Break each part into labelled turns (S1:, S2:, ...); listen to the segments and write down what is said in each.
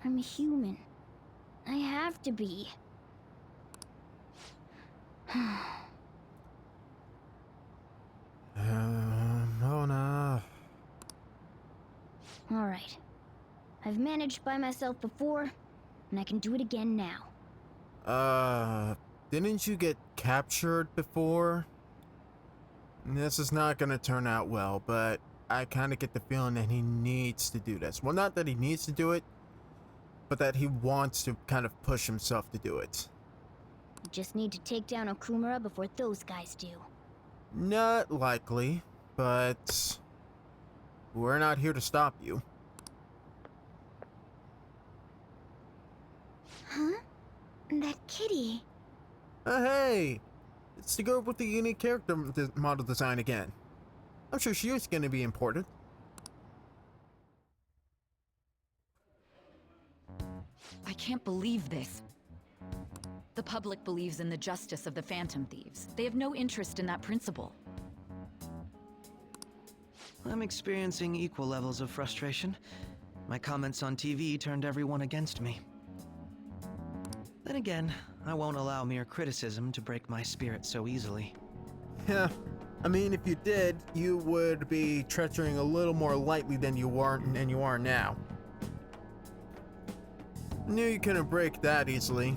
S1: I'm human. I have to be.
S2: Oh no.
S1: Alright. I've managed by myself before, and I can do it again now.
S2: Didn't you get captured before? This is not gonna turn out well, but I kind of get the feeling that he needs to do this. Well, not that he needs to do it, but that he wants to kind of push himself to do it.
S1: I just need to take down Okumura before those guys do.
S2: Not likely, but we're not here to stop you.
S1: Huh? That kitty.
S2: Hey! It's the girl with the unique character model design again. I'm sure she is going to be important.
S3: I can't believe this. The public believes in the justice of the Phantom Thieves. They have no interest in that principle.
S4: I'm experiencing equal levels of frustration. My comments on TV turned everyone against me. Then again, I won't allow mere criticism to break my spirit so easily.
S2: Yeah, I mean, if you did, you would be treachering a little more lightly than you are now. Knew you couldn't break that easily.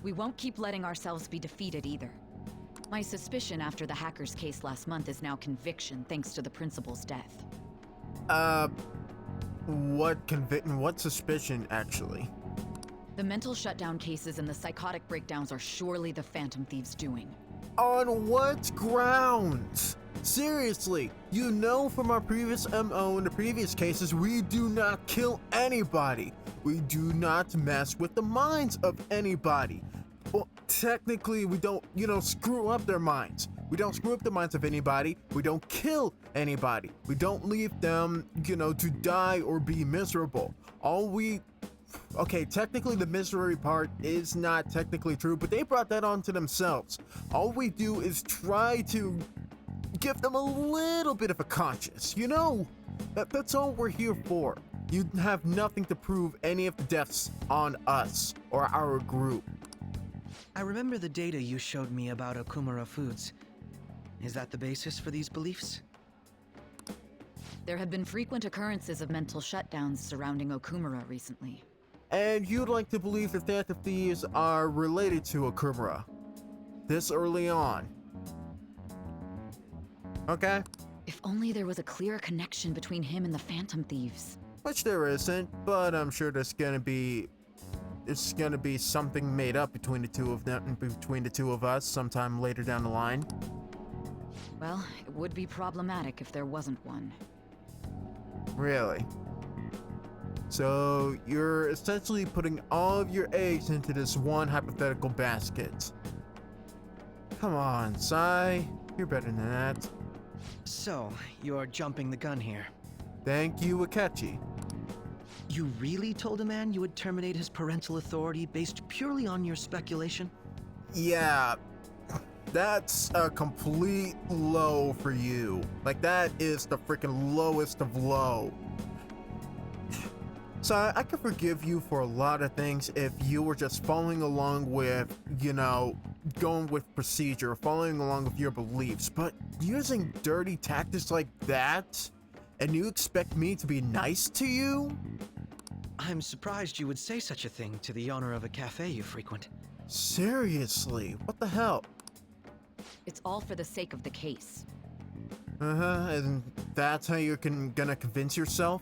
S3: We won't keep letting ourselves be defeated either. My suspicion after the hacker's case last month is now conviction thanks to the principal's death.
S2: What suspicion, actually?
S3: The mental shutdown cases and the psychotic breakdowns are surely the Phantom Thieves' doing.
S2: On what grounds? Seriously, you know from our previous MO in the previous cases, we do not kill anybody. We do not mess with the minds of anybody. Well, technically, we don't, screw up their minds. We don't screw up the minds of anybody. We don't kill anybody. We don't leave them, to die or be miserable. Okay, technically the misery part is not technically true, but they brought that on to themselves. All we do is try to give them a little bit of a conscience, That's all we're here for. You have nothing to prove any of the deaths on us or our group.
S4: I remember the data you showed me about Okumura Foods. Is that the basis for these beliefs?
S3: There have been frequent occurrences of mental shutdowns surrounding Okumura recently.
S2: And you'd like to believe that Phantom Thieves are related to Okumura this early on. Okay.
S3: If only there was a clear connection between him and the Phantom Thieves.
S2: Which there isn't, but I'm sure there's gonna be something made up between the two of them, between the two of us sometime later down the line.
S3: Well, it would be problematic if there wasn't one.
S2: Really? So you're essentially putting all of your eggs into this one hypothetical basket. Come on, Sai. You're better than that.
S4: So, you're jumping the gun here.
S2: Thank you, Akechi.
S4: You really told a man you would terminate his parental authority based purely on your speculation?
S2: Yeah, that's a complete low for you. Like, that is the freaking lowest of low. So I could forgive you for a lot of things if you were just following along with, going with procedure, following along with your beliefs, but using dirty tactics like that, and you expect me to be nice to you?
S4: I'm surprised you would say such a thing to the owner of a cafe you frequent.
S2: Seriously, what the hell?
S3: It's all for the sake of the case.
S2: And that's how you're gonna convince yourself?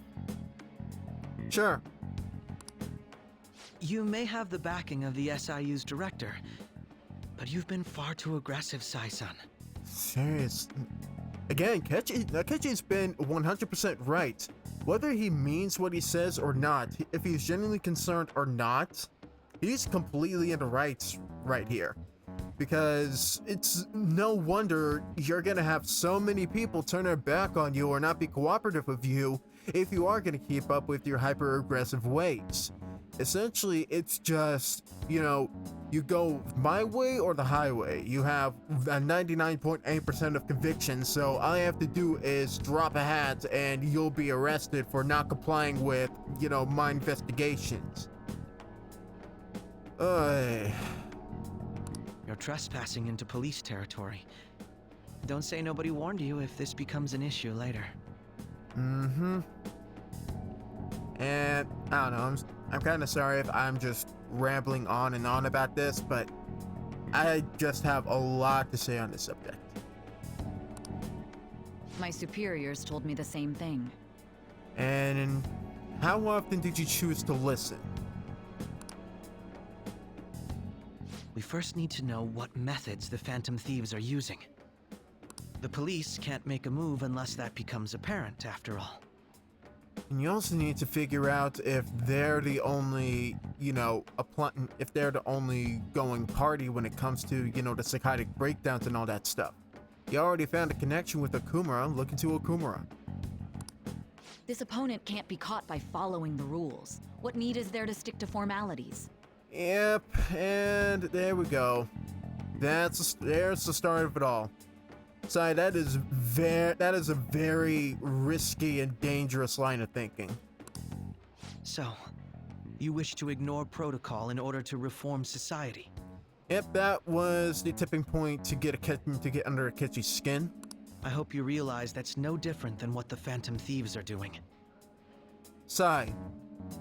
S2: Sure.
S4: You may have the backing of the SIU's director, but you've been far too aggressive, Sai-san.
S2: Serious. Again, Akechi's been 100% right. Whether he means what he says or not, if he's genuinely concerned or not, he's completely in the right here. Because it's no wonder you're gonna have so many people turn their back on you or not be cooperative with you if you are gonna keep up with your hyper-aggressive ways. Essentially, it's just, you go my way or the highway. You have a 99.8% of conviction, so all I have to do is drop a hat and you'll be arrested for not complying with, my investigations.
S4: You're trespassing into police territory. Don't say nobody warned you if this becomes an issue later.
S2: Mm-hmm. And I don't know, I'm kind of sorry if I'm just rambling on and on about this, but I just have a lot to say on this subject.
S3: My superiors told me the same thing.
S2: And how often did you choose to listen?
S4: We first need to know what methods the Phantom Thieves are using. The police can't make a move unless that becomes apparent, after all.
S2: And you also need to figure out if they're the only, if they're the only going party when it comes to, the psychotic breakdowns and all that stuff. You already found a connection with Okumura. Look into Okumura.
S3: This opponent can't be caught by following the rules. What need is there to stick to formalities?
S2: Yep, and there we go. There's the start of it all. Sorry, that is a very risky and dangerous line of thinking.
S4: So, you wish to ignore protocol in order to reform society?
S2: Yep, that was the tipping point to get under Akechi's skin.
S4: I hope you realize that's no different than what the Phantom Thieves are doing.
S2: Sai,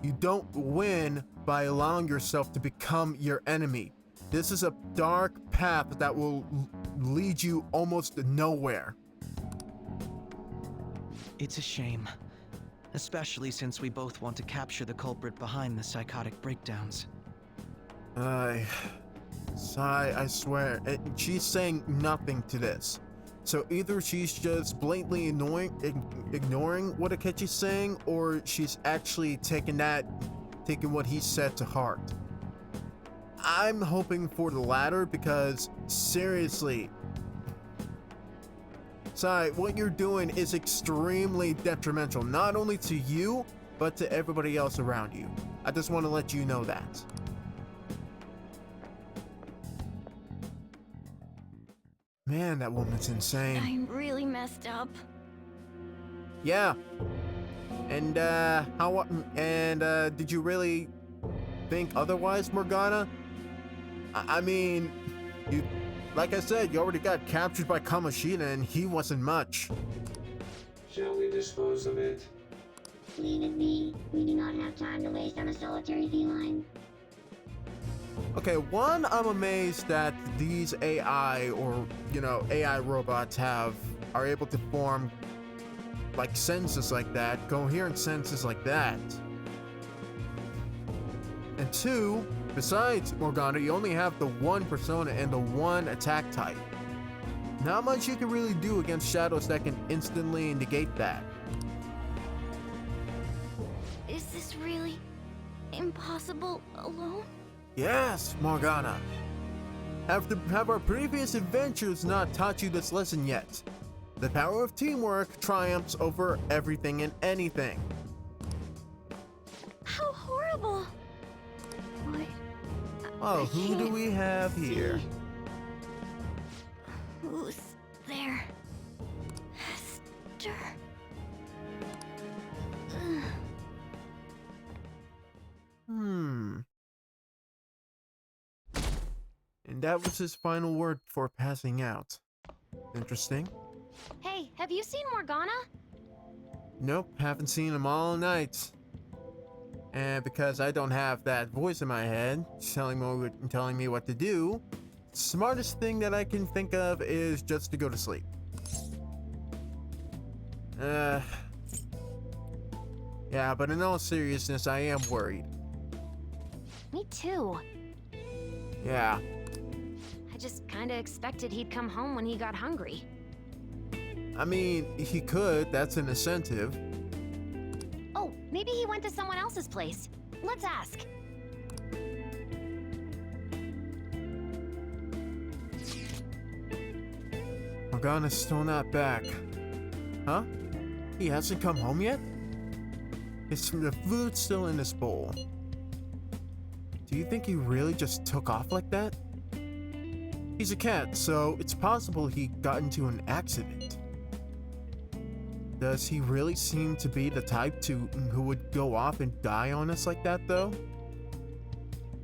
S2: you don't win by allowing yourself to become your enemy. This is a dark path that will lead you almost nowhere.
S4: It's a shame. Especially since we both want to capture the culprit behind the psychotic breakdowns.
S2: Sai, I swear, she's saying nothing to this. So either she's just blatantly ignoring what Akechi's saying, or she's actually taking what he said to heart. I'm hoping for the latter because, seriously, Sai, what you're doing is extremely detrimental, not only to you, but to everybody else around you. I just want to let you know that. Man, that woman's insane.
S1: I'm really messed up.
S2: Yeah. And, did you really think otherwise, Morgana? I mean, like I said, you already got captured by Kamoshida and he wasn't much.
S5: Shall we dispose of it?
S6: Leave it be. We do not have time to waste on a solitary feline.
S2: Okay, one, I'm amazed that these AI or, AI robots are able to form, like, sentences like that, coherent sentences like that. And two, besides Morgana, you only have the one persona and the one attack type. Not much you can really do against shadows that can instantly negate that.
S1: Is this really impossible alone?
S2: Yes, Morgana. Have our previous adventures not taught you this lesson yet? The power of teamwork triumphs over everything and anything.
S1: How horrible! What?
S2: Oh, who do we have here?
S1: Who's there? Hester.
S2: And that was his final word before passing out. Interesting.
S1: Hey, have you seen Morgana?
S2: Nope, haven't seen him all night. And because I don't have that voice in my head telling me what to do, smartest thing that I can think of is just to go to sleep. Yeah, but in all seriousness, I am worried.
S1: Me too.
S2: Yeah.
S1: I just kinda expected he'd come home when he got hungry.
S2: I mean, he could, that's an incentive.
S1: Oh, maybe he went to someone else's place. Let's ask.
S2: Morgana's still not back. Huh? He hasn't come home yet? The food's still in his bowl. Do you think he really just took off like that? He's a cat, so it's possible he got into an accident. Does he really seem to be the type who would go off and die on us like that, though?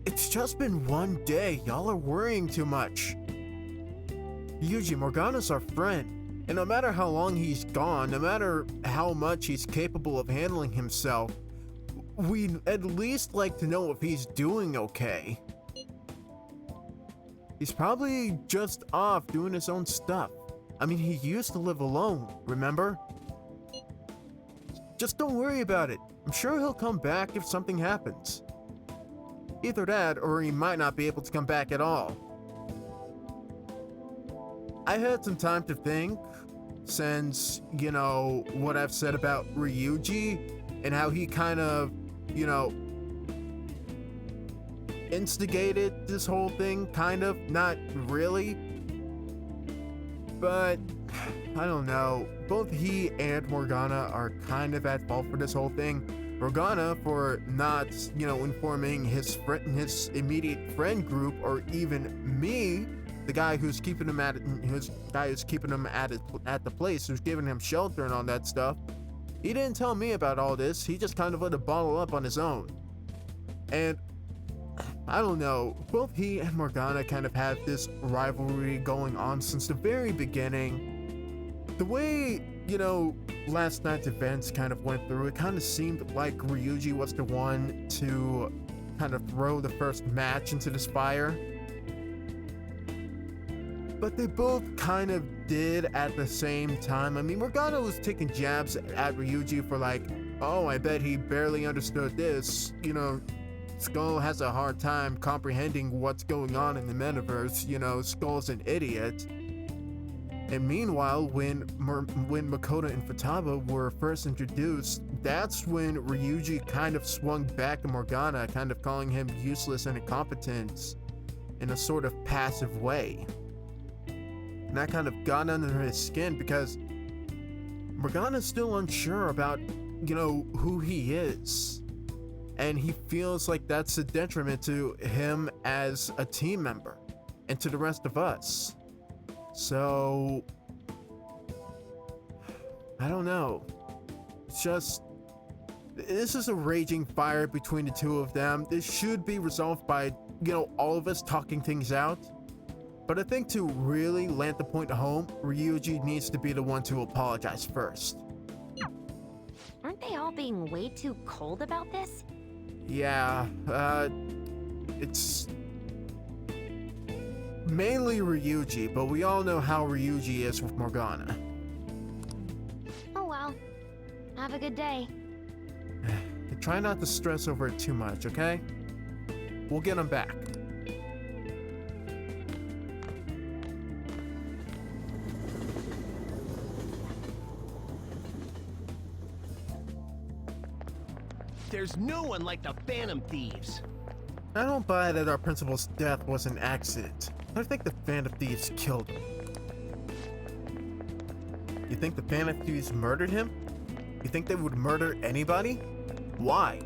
S2: It's just been one day. Y'all are worrying too much. Ryuji, Morgana's our friend, and no matter how long he's gone, no matter how much he's capable of handling himself, we'd at least like to know if he's doing okay. He's probably just off doing his own stuff. I mean, he used to live alone, remember? Just don't worry about it. I'm sure he'll come back if something happens. Either that, or he might not be able to come back at all. I had some time to think, since, you know, what I've said about Ryuji, and how he kind of, you know, instigated this whole thing, kind of, not really. But, I don't know, both he and Morgana are kind of at fault for this whole thing. Morgana for not, you know, informing his immediate friend group, or even me, the guy who's keeping him at the place, who's giving him shelter and all that stuff. He didn't tell me about all this. He just kind of let it bottle up on his own. And I don't know, both he and Morgana kind of had this rivalry going on since the very beginning. The way, you know, last night's events kind of went through, it kind of seemed like Ryuji was the one to kind of throw the first match into this fire. But they both kind of did at the same time. I mean, Morgana was taking jabs at Ryuji for like, oh, I bet he barely understood this. You know, Skull has a hard time comprehending what's going on in the metaverse. You know, Skull's an idiot. And meanwhile, when Makoto and Futaba were first introduced, that's when Ryuji kind of swung back to Morgana, kind of calling him useless and incompetent in a sort of passive way. And that kind of got under his skin because Morgana's still unsure about, you know, who he is. And he feels like that's a detriment to him as a team member and to the rest of us. So, I don't know. It's just, this is a raging fire between the two of them. This should be resolved by, you know, all of us talking things out. But I think to really land the point home, Ryuji needs to be the one to apologize first.
S7: Aren't they all being way too cold about this?
S2: Yeah, it's mainly Ryuji, but we all know how Ryuji is with Morgana.
S7: Oh well. Have a good day.
S2: Try not to stress over it too much, okay? We'll get him back.
S8: There's no one like the Phantom Thieves.
S2: I don't buy that our principal's death was an accident. I think the Phantom Thieves killed him. You think the Phantom Thieves murdered him? You think they would murder anybody? Why?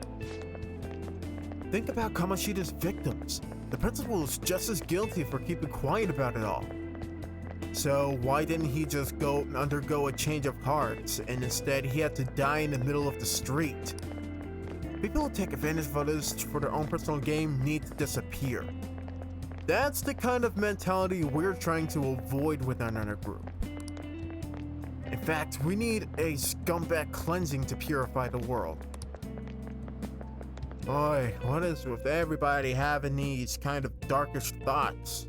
S2: Think about Kamoshida's victims. The principal is just as guilty for keeping quiet about it all. So why didn't he just go undergo a change of heart, and instead he had to die in the middle of the street? People who take advantage of others for their own personal gain need to disappear. That's the kind of mentality we're trying to avoid within our group. In fact, we need a scumbag cleansing to purify the world. Boy, what is with everybody having these kind of darkish thoughts?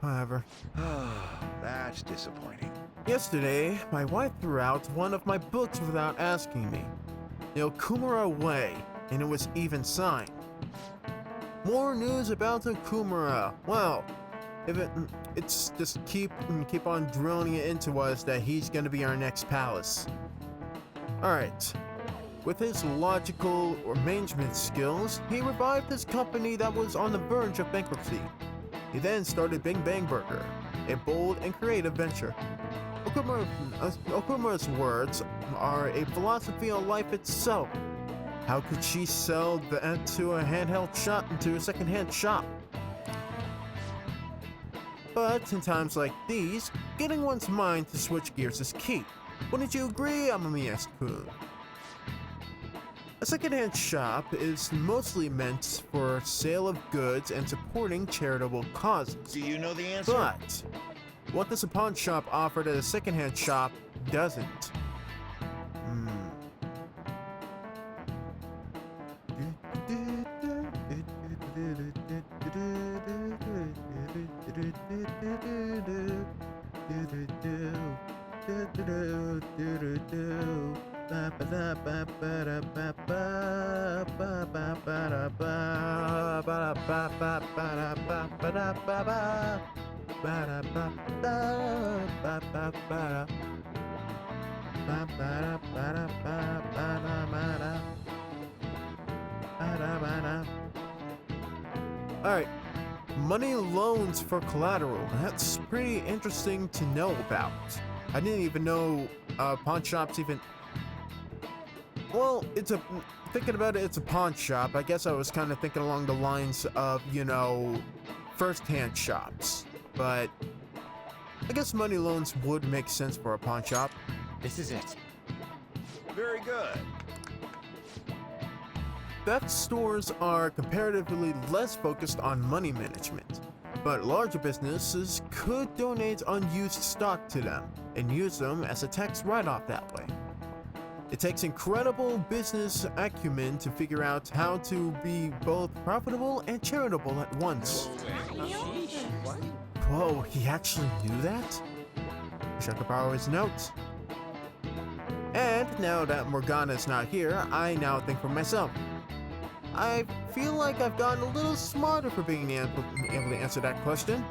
S2: Whatever.
S8: That's disappointing.
S2: Yesterday, my wife threw out one of my books without asking me. The Okumura Way, and it was even signed. More news about Okumura. Well, it's just keep on drilling it into us that he's gonna be our next palace. Alright. With his logical or management skills, he revived his company that was on the verge of bankruptcy. He then started Bing Bang Burger, a bold and creative venture. Okumura's words are a philosophy on life itself. How could she sell that to a handheld shop, to a secondhand shop? But in times like these, getting one's mind to switch gears is key. Wouldn't you agree, Amamiya-kun? A secondhand shop is mostly meant for sale of goods and supporting charitable causes.
S9: Do you know the answer?
S2: But what does a pawn shop offer that a secondhand shop doesn't? Alright, money loans for collateral. That's pretty interesting to know about. I didn't even know pawn shops even... Well, thinking about it, it's a pawn shop. I guess I was kind of thinking along the lines of, you know, first-hand shops. But I guess money loans would make sense for a pawn shop.
S9: This is it. Very good.
S2: Theft stores are comparatively less focused on money management, but larger businesses could donate unused stock to them and use them as a tax write-off that way. It takes incredible business acumen to figure out how to be both profitable and charitable at once. Whoa, he actually knew that? Wish I could borrow his notes. And now that Morgana is not here, I now think for myself. I feel like I've gotten a little smarter for being able to answer that question.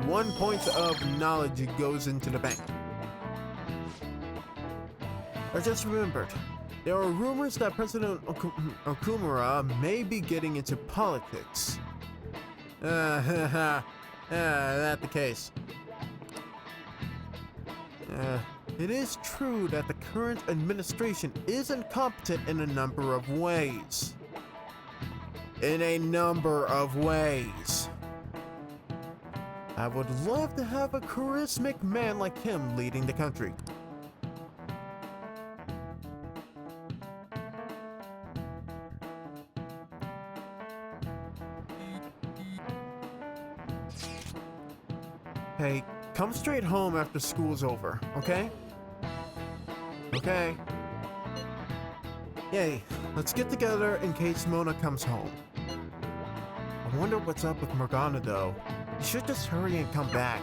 S2: 1 point of knowledge goes into the bank. I just remembered, there are rumors that President Okumura may be getting into politics. That the case. It is true that the current administration is incompetent in a number of ways. I would love to have a charismatic man like him leading the country. Hey, come straight home after school's over, okay? Okay. Yay, let's get together in case Mona comes home. I wonder what's up with Morgana though. You should just hurry and come back.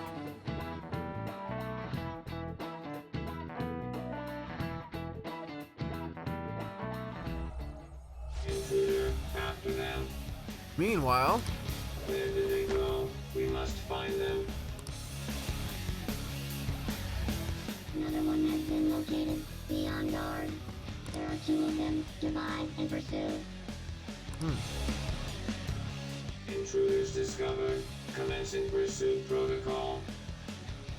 S5: Intruder, after them.
S2: Meanwhile,
S5: Where did they go? We must find them.
S6: Another one has been located. Be on guard. There are 2 of them. Divide and pursue.
S5: Intruders discovered. Commencing pursuit protocol.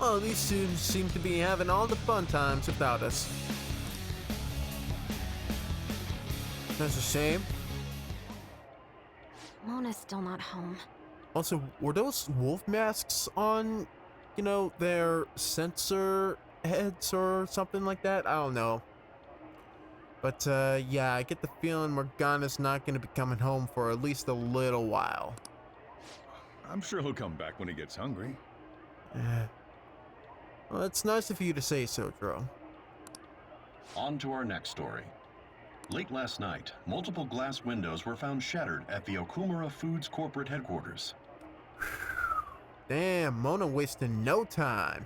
S2: well, these students seem to be having all the fun times without us. That's a shame.
S7: Mona's still not home.
S2: Also, were those wolf masks on, you know, their sensor heads or something like that? I don't know. But, yeah, I get the feeling Morgana's not going to be coming home for at least a little while.
S10: I'm sure he'll come back when he gets hungry.
S2: Well, it's nice of you to say so, Dro.
S11: On to our next story. Late last night, multiple glass windows were found shattered at the Okumura Foods corporate headquarters.
S2: Damn, Mona wasted no time.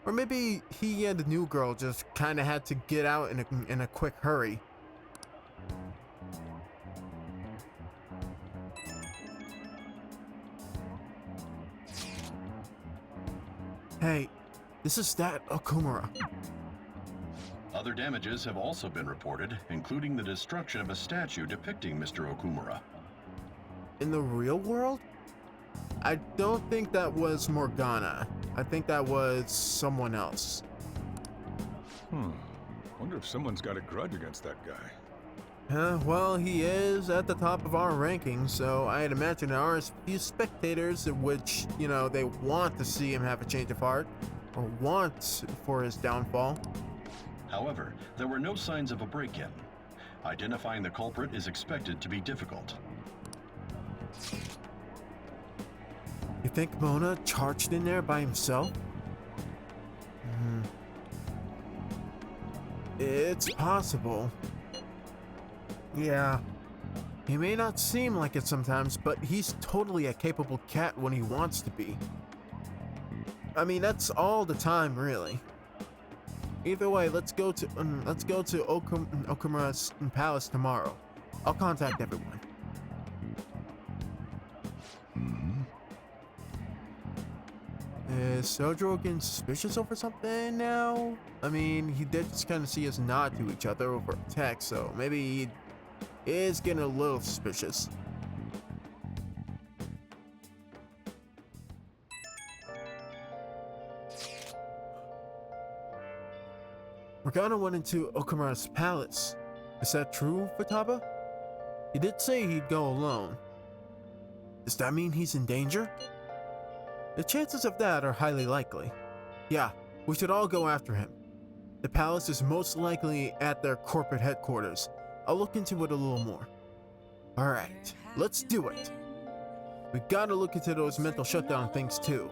S2: Or maybe he and the new girl just kind of had to get out in a quick hurry. Hey, this is that Okumura.
S11: Other damages have also been reported, including the destruction of a statue depicting Mr. Okumura.
S2: In the real world? I don't think that was Morgana. I think that was someone else.
S10: Wonder if someone's got a grudge against that guy.
S2: Well, he is at the top of our rankings, so I'd imagine there are a few spectators in which, they want to see him have a change of heart, or want for his downfall.
S11: However, there were no signs of a break-in. Identifying the culprit is expected to be difficult.
S2: You think Mona charged in there by himself? It's possible. Yeah. He may not seem like it sometimes, but he's totally a capable cat when he wants to be. I mean, that's all the time, really. Either way, let's go to Okumura's palace tomorrow. I'll contact everyone. Is Sojo getting suspicious over something now? I mean, he did just kind of see us nod to each other over text, so maybe he is getting a little suspicious. Morgana went into Okumura's palace. Is that true, Futaba? He did say he'd go alone. Does that mean he's in danger? The chances of that are highly likely. Yeah, we should all go after him. The palace is most likely at their corporate headquarters. I'll look into it a little more. Alright, let's do it. We gotta look into those mental shutdown things too.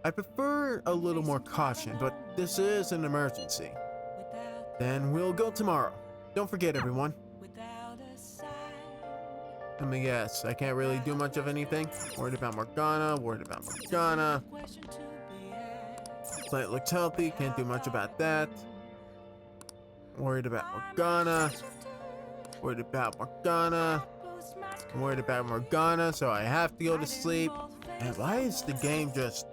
S2: I prefer a little more caution, but this is an emergency. Then we'll go tomorrow. Don't forget, everyone. Let me guess, I can't really do much of anything. Worried about Morgana, Plant looks healthy, can't do much about that. Worried about Morgana, so I have to go to sleep. And why is the game just...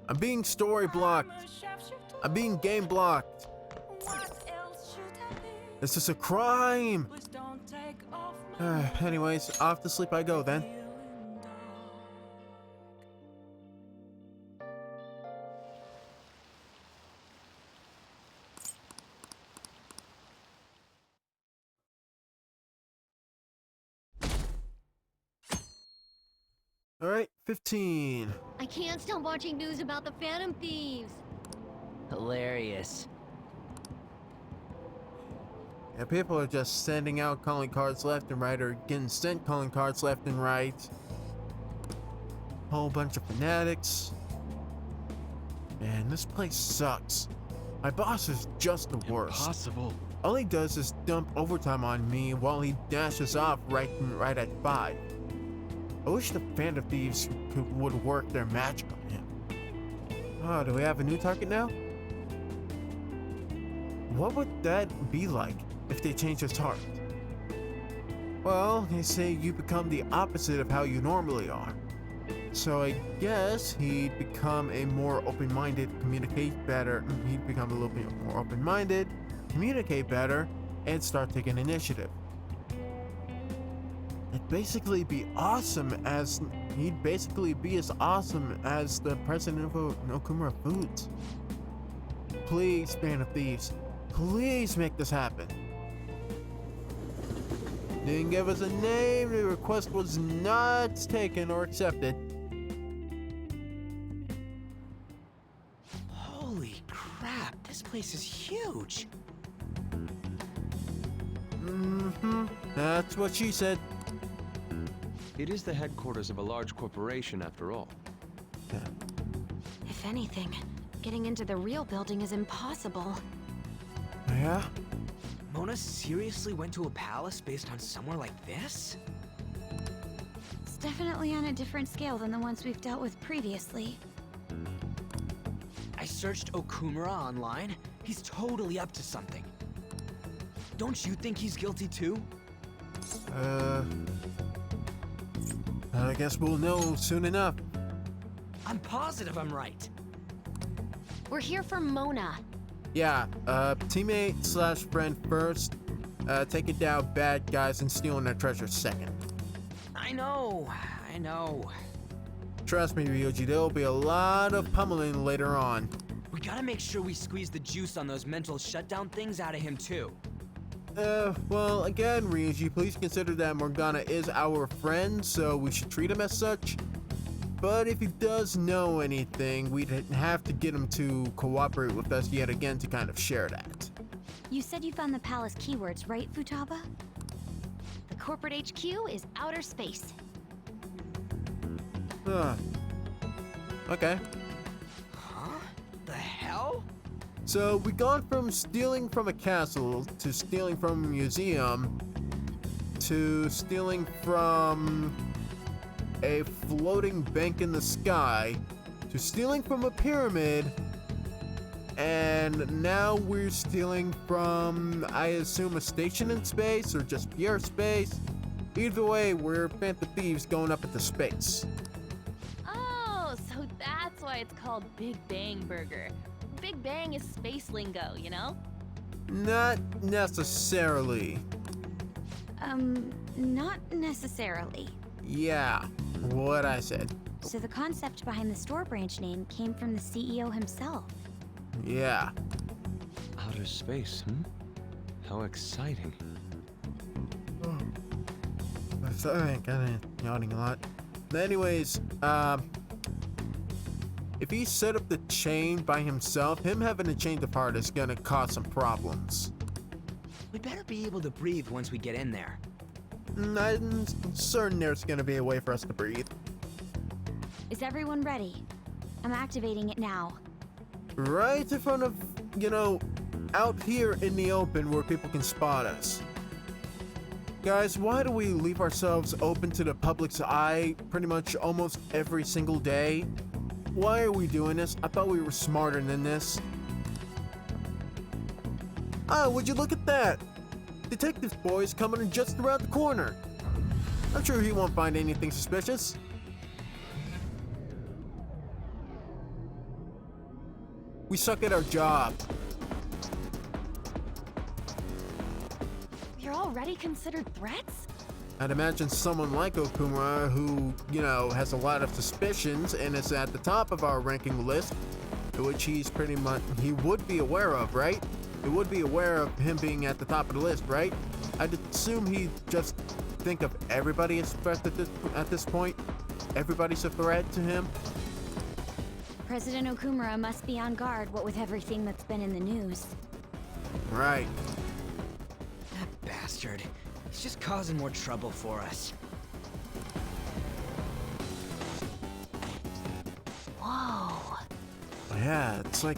S2: I'm being story blocked. I'm being game blocked. This is a crime! Anyways, off to sleep I go then. Alright, 15.
S1: I can't stop watching news about the Phantom Thieves.
S8: Hilarious.
S2: Yeah, people are just sending out calling cards left and right, or getting sent calling cards left and right. Whole bunch of fanatics. Man, this place sucks. My boss is just the worst.
S8: Impossible.
S2: All he does is dump overtime on me while he dashes off right at 5. I wish the Phantom Thieves would work their magic on him. Oh, do we have a new target now? What would that be like if they change his heart? Well, they say you become the opposite of how you normally are. So I guess he'd become a more open-minded, communicate better. He'd become a little bit more open-minded, communicate better, and start taking initiative. It'd basically be awesome as he'd basically be as awesome as the president of Okumura Foods. Please, Phantom Thieves, please make this happen. Didn't give us a name. The request was not taken or accepted.
S8: Holy crap, this place is huge.
S2: That's what she said.
S12: It is the headquarters of a large corporation, after all.
S2: Yeah.
S7: If anything, getting into the real building is impossible.
S2: Yeah?
S8: Mona seriously went to a palace based on somewhere like this?
S1: It's definitely on a different scale than the ones we've dealt with previously.
S8: I searched Okumura online. He's totally up to something. Don't you think he's guilty too?
S2: I guess we'll know soon enough.
S8: I'm positive I'm right.
S7: We're here for Mona.
S2: Yeah, teammate / friend first, taking down bad guys and stealing their treasure second.
S8: I know.
S2: Trust me, Ryuji, there'll be a lot of pummeling later on.
S8: We gotta make sure we squeeze the juice on those mental shutdown things out of him too.
S2: Well, again, Ryuji, please consider that Morgana is our friend, so we should treat him as such. But if he does know anything, we'd have to get him to cooperate with us yet again to kind of share that.
S1: You said you found the palace keywords, right, Futaba?
S7: The corporate HQ is outer space.
S2: Okay.
S8: Huh? The hell?
S2: So we gone from stealing from a castle to stealing from a museum to stealing from a floating bank in the sky to stealing from a pyramid, and now we're stealing from, I assume, a station in space or just pure space. Either way, we're phantom thieves going up into space.
S13: Oh, so that's why it's called Big Bang Burger. Big Bang is space lingo, you know?
S2: Not necessarily.
S1: Not necessarily.
S2: Yeah, what I said.
S1: So the concept behind the store branch name came from the CEO himself.
S2: Yeah.
S12: Outer space, How exciting.
S2: Sorry, kinda yawning a lot. But anyways, if he set up the chain by himself, him having a chain of heart is gonna cause some problems.
S8: We better be able to breathe once we get in there.
S2: I'm certain there's gonna be a way for us to breathe.
S1: Is everyone ready? I'm activating it now.
S2: Right in front of, out here in the open where people can spot us. Guys, why do we leave ourselves open to the public's eye pretty much almost every single day? Why are we doing this? I thought we were smarter than this. Oh, would you look at that? Detective boy's coming just around the corner. I'm sure he won't find anything suspicious. We suck at our job.
S13: You're already considered threats?
S2: I'd imagine someone like Okumura who, has a lot of suspicions and is at the top of our ranking list, which he would be aware of, right? He would be aware of him being at the top of the list, right? I'd assume he'd just think of everybody as a threat at this point. Everybody's a threat to him.
S1: President Okumura must be on guard, what with everything that's been in the news.
S2: Right.
S8: That bastard. He's just causing more trouble for us.
S13: Whoa.
S2: Yeah, it's like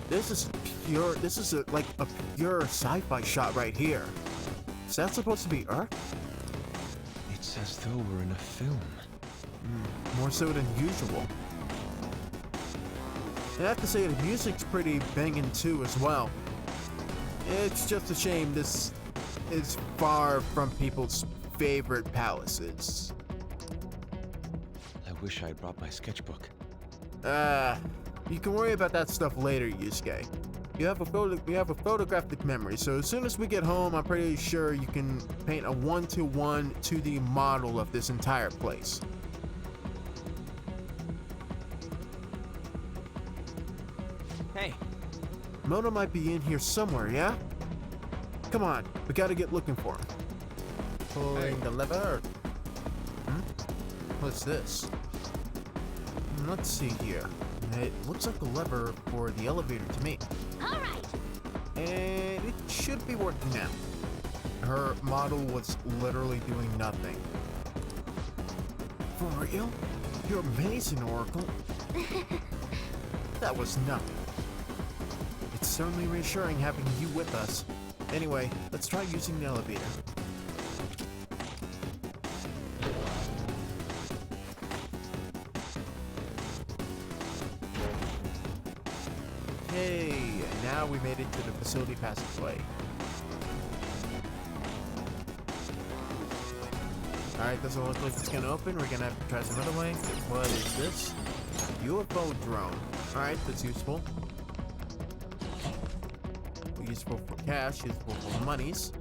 S2: this is like a pure sci-fi shot right here. Is that supposed to be Earth?
S12: It's as though we're in a film.
S2: More so than usual. I have to say the music's pretty banging too as well. It's just a shame this is far from people's favorite palaces.
S12: I wish I had brought my sketchbook.
S2: You can worry about that stuff later, Yusuke. You have a photographic memory, so as soon as we get home, I'm pretty sure you can paint a 1-to-1 2D model of this entire place.
S8: Hey.
S2: Mona might be in here somewhere, yeah? Come on, we gotta get looking for him. Pulling the lever. What's this? Let's see here. It looks like a lever for the elevator to me.
S13: All right.
S2: And it should be working now. Her model was literally doing nothing. For real? You're amazing, Oracle. That was nothing. It's certainly reassuring having you with us. Anyway, let's try using the elevator. Okay, and now we made it to the facility passageway. Alright, doesn't look like it's gonna open. We're gonna have to try some other way. What is this? UFO drone. Alright, that's useful. Useful for cash, useful for monies.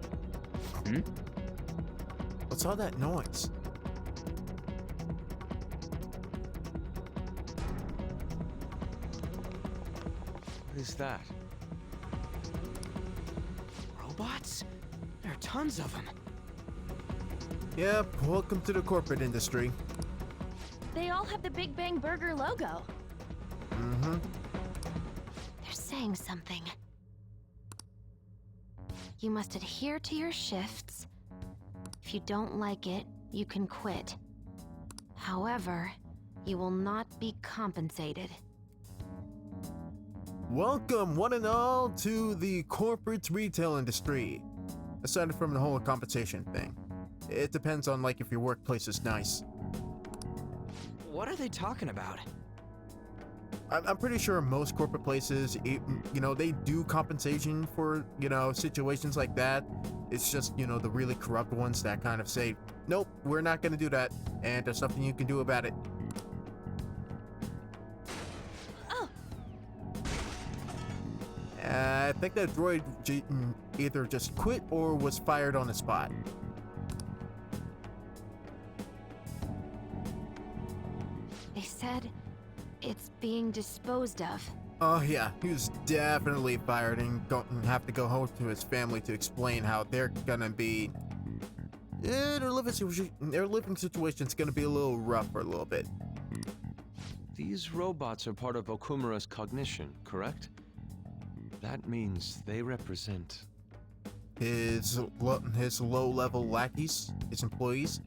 S2: What's all that noise?
S12: What is that?
S8: Robots? There are tons of them.
S2: Yep, welcome to the corporate industry.
S13: They all have the Big Bang Burger logo.
S2: Mm-hmm.
S7: They're saying something. You must adhere to your shifts. If you don't like it, you can quit. However, you will not be compensated.
S2: Welcome, one and all, to the corporate retail industry. Aside from the whole compensation thing. It depends on, like, if your workplace is nice.
S8: What are they talking about?
S2: I'm pretty sure most corporate places, you know, they do compensation for, you know, situations like that. It's just, you know, the really corrupt ones that kind of say, nope, we're not going to do that, and there's nothing you can do about it.
S13: Oh.
S2: I think that droid either just quit or was fired on the spot.
S7: They said it's being disposed of.
S2: Oh yeah, he was definitely fired and have to go home to his family to explain how they're gonna be. Their living situation's gonna be a little rough for a little bit.
S12: These robots are part of Okumura's cognition, correct? That means they represent
S2: His low-level lackeys, his employees,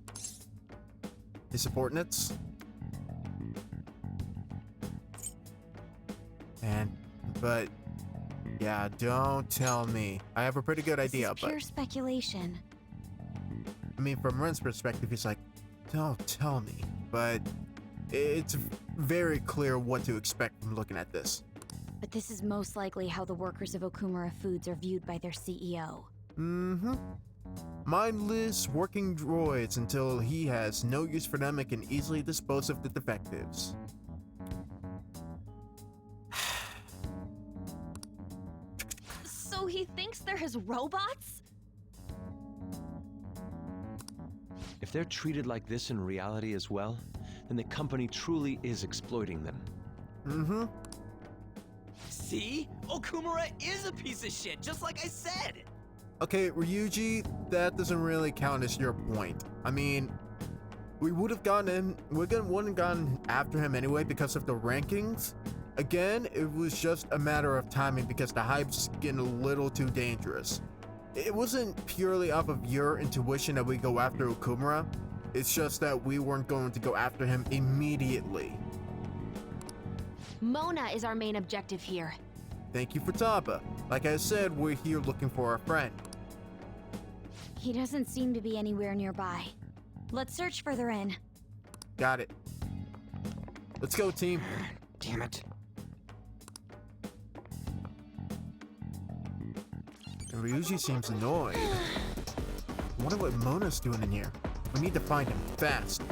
S2: his subordinates. But yeah, don't tell me. I have a pretty good idea,
S1: This is pure
S2: but
S1: speculation.
S2: I mean, from Ren's perspective, he's like, don't tell me. But it's very clear what to expect from looking at this.
S1: But this is most likely how the workers of Okumura Foods are viewed by their CEO.
S2: Mm-hmm. Mindless working droids until he has no use for them and can easily dispose of the defectives.
S13: So he thinks they're his robots?
S12: If they're treated like this in reality as well, then the company truly is exploiting them.
S2: Mm-hmm.
S8: See? Okumura is a piece of shit, just like I said!
S2: Okay, Ryuji, that doesn't really count as your point. I mean, we would have wouldn't have gone after him anyway because of the rankings. Again, it was just a matter of timing because the hype's getting a little too dangerous. It wasn't purely off of your intuition that we go after Okumura. It's just that we weren't going to go after him immediately.
S7: Mona is our main objective here.
S2: Thank you for Taba. Like I said, we're here looking for our friend.
S1: He doesn't seem to be anywhere nearby. Let's search further in.
S2: Got it. Let's go, team.
S8: Damn it.
S2: And Ryuji seems annoyed. I wonder what Mona's doing in here. We need to find him fast.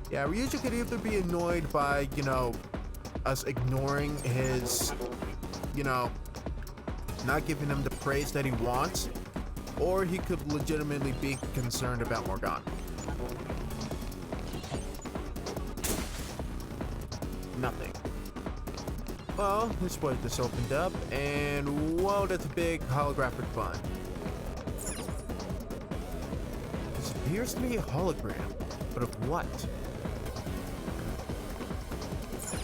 S2: Yeah, Ryuji could either be annoyed by, you know, us ignoring his, you know, not giving him the praise that he wants, or he could legitimately be concerned about Morgana. Nothing. Well, this way just opened up, and whoa, that's a big holographic bun. This appears to be a hologram, but of what?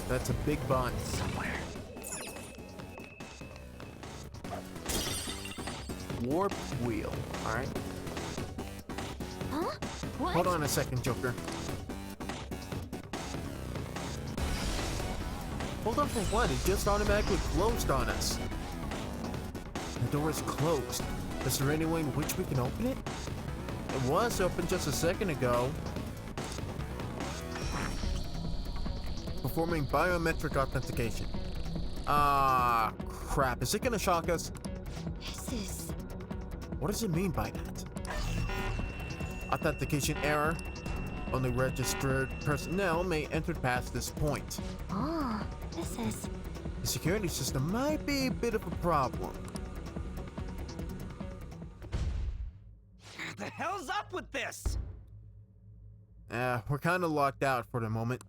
S2: That's a big bun. Somewhere. Warp wheel. Alright.
S7: Huh? What?
S2: Hold on a second, Joker. Hold on for what? It just automatically closed on us. The door is closed. Is there any way in which we can open it? It was open just a second ago. Performing biometric authentication. Ah, crap. Is it gonna shock us?
S7: This is...
S2: What does it mean by that? Authentication error. Only registered personnel may enter past this point.
S7: Oh, this is...
S2: The security system might be a bit of a problem.
S8: What the hell's up with this?
S2: We're kind of locked out for the moment.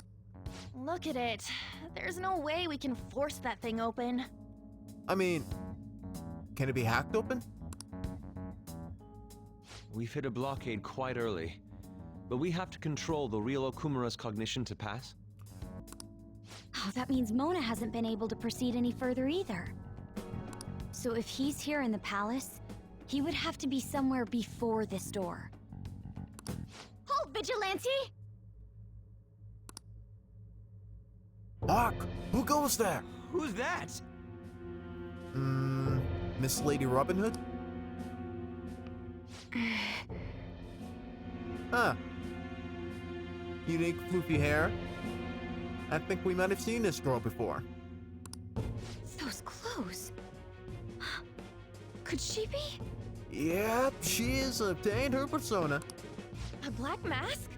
S13: Look at it. There's no way we can force that thing open.
S2: I mean, can it be hacked open?
S12: We've hit a blockade quite early, but we have to control the real Okumura's cognition to pass.
S1: Oh, that means Mona hasn't been able to proceed any further either. So if he's here in the palace, he would have to be somewhere before this door. Halt, Vigilante!
S2: Hawk, who goes there?
S8: Who's that?
S2: Miss Lady Robin Hood? Huh. Unique floofy hair. I think we might have seen this girl before.
S1: Those clothes. Could she be?
S2: Yep, she has obtained her persona.
S13: A black mask?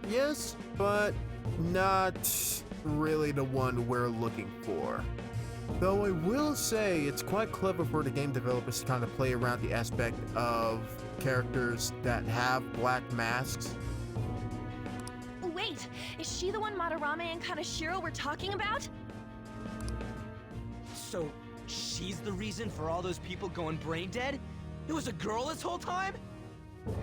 S2: Yes, but not really the one we're looking for. Though I will say it's quite clever for the game developers to kind of play around the aspect of characters that have black masks.
S13: Wait, is she the one Madarame and Kanashiro were talking about?
S8: So, she's the reason for all those people going brain dead? It was a girl this whole time?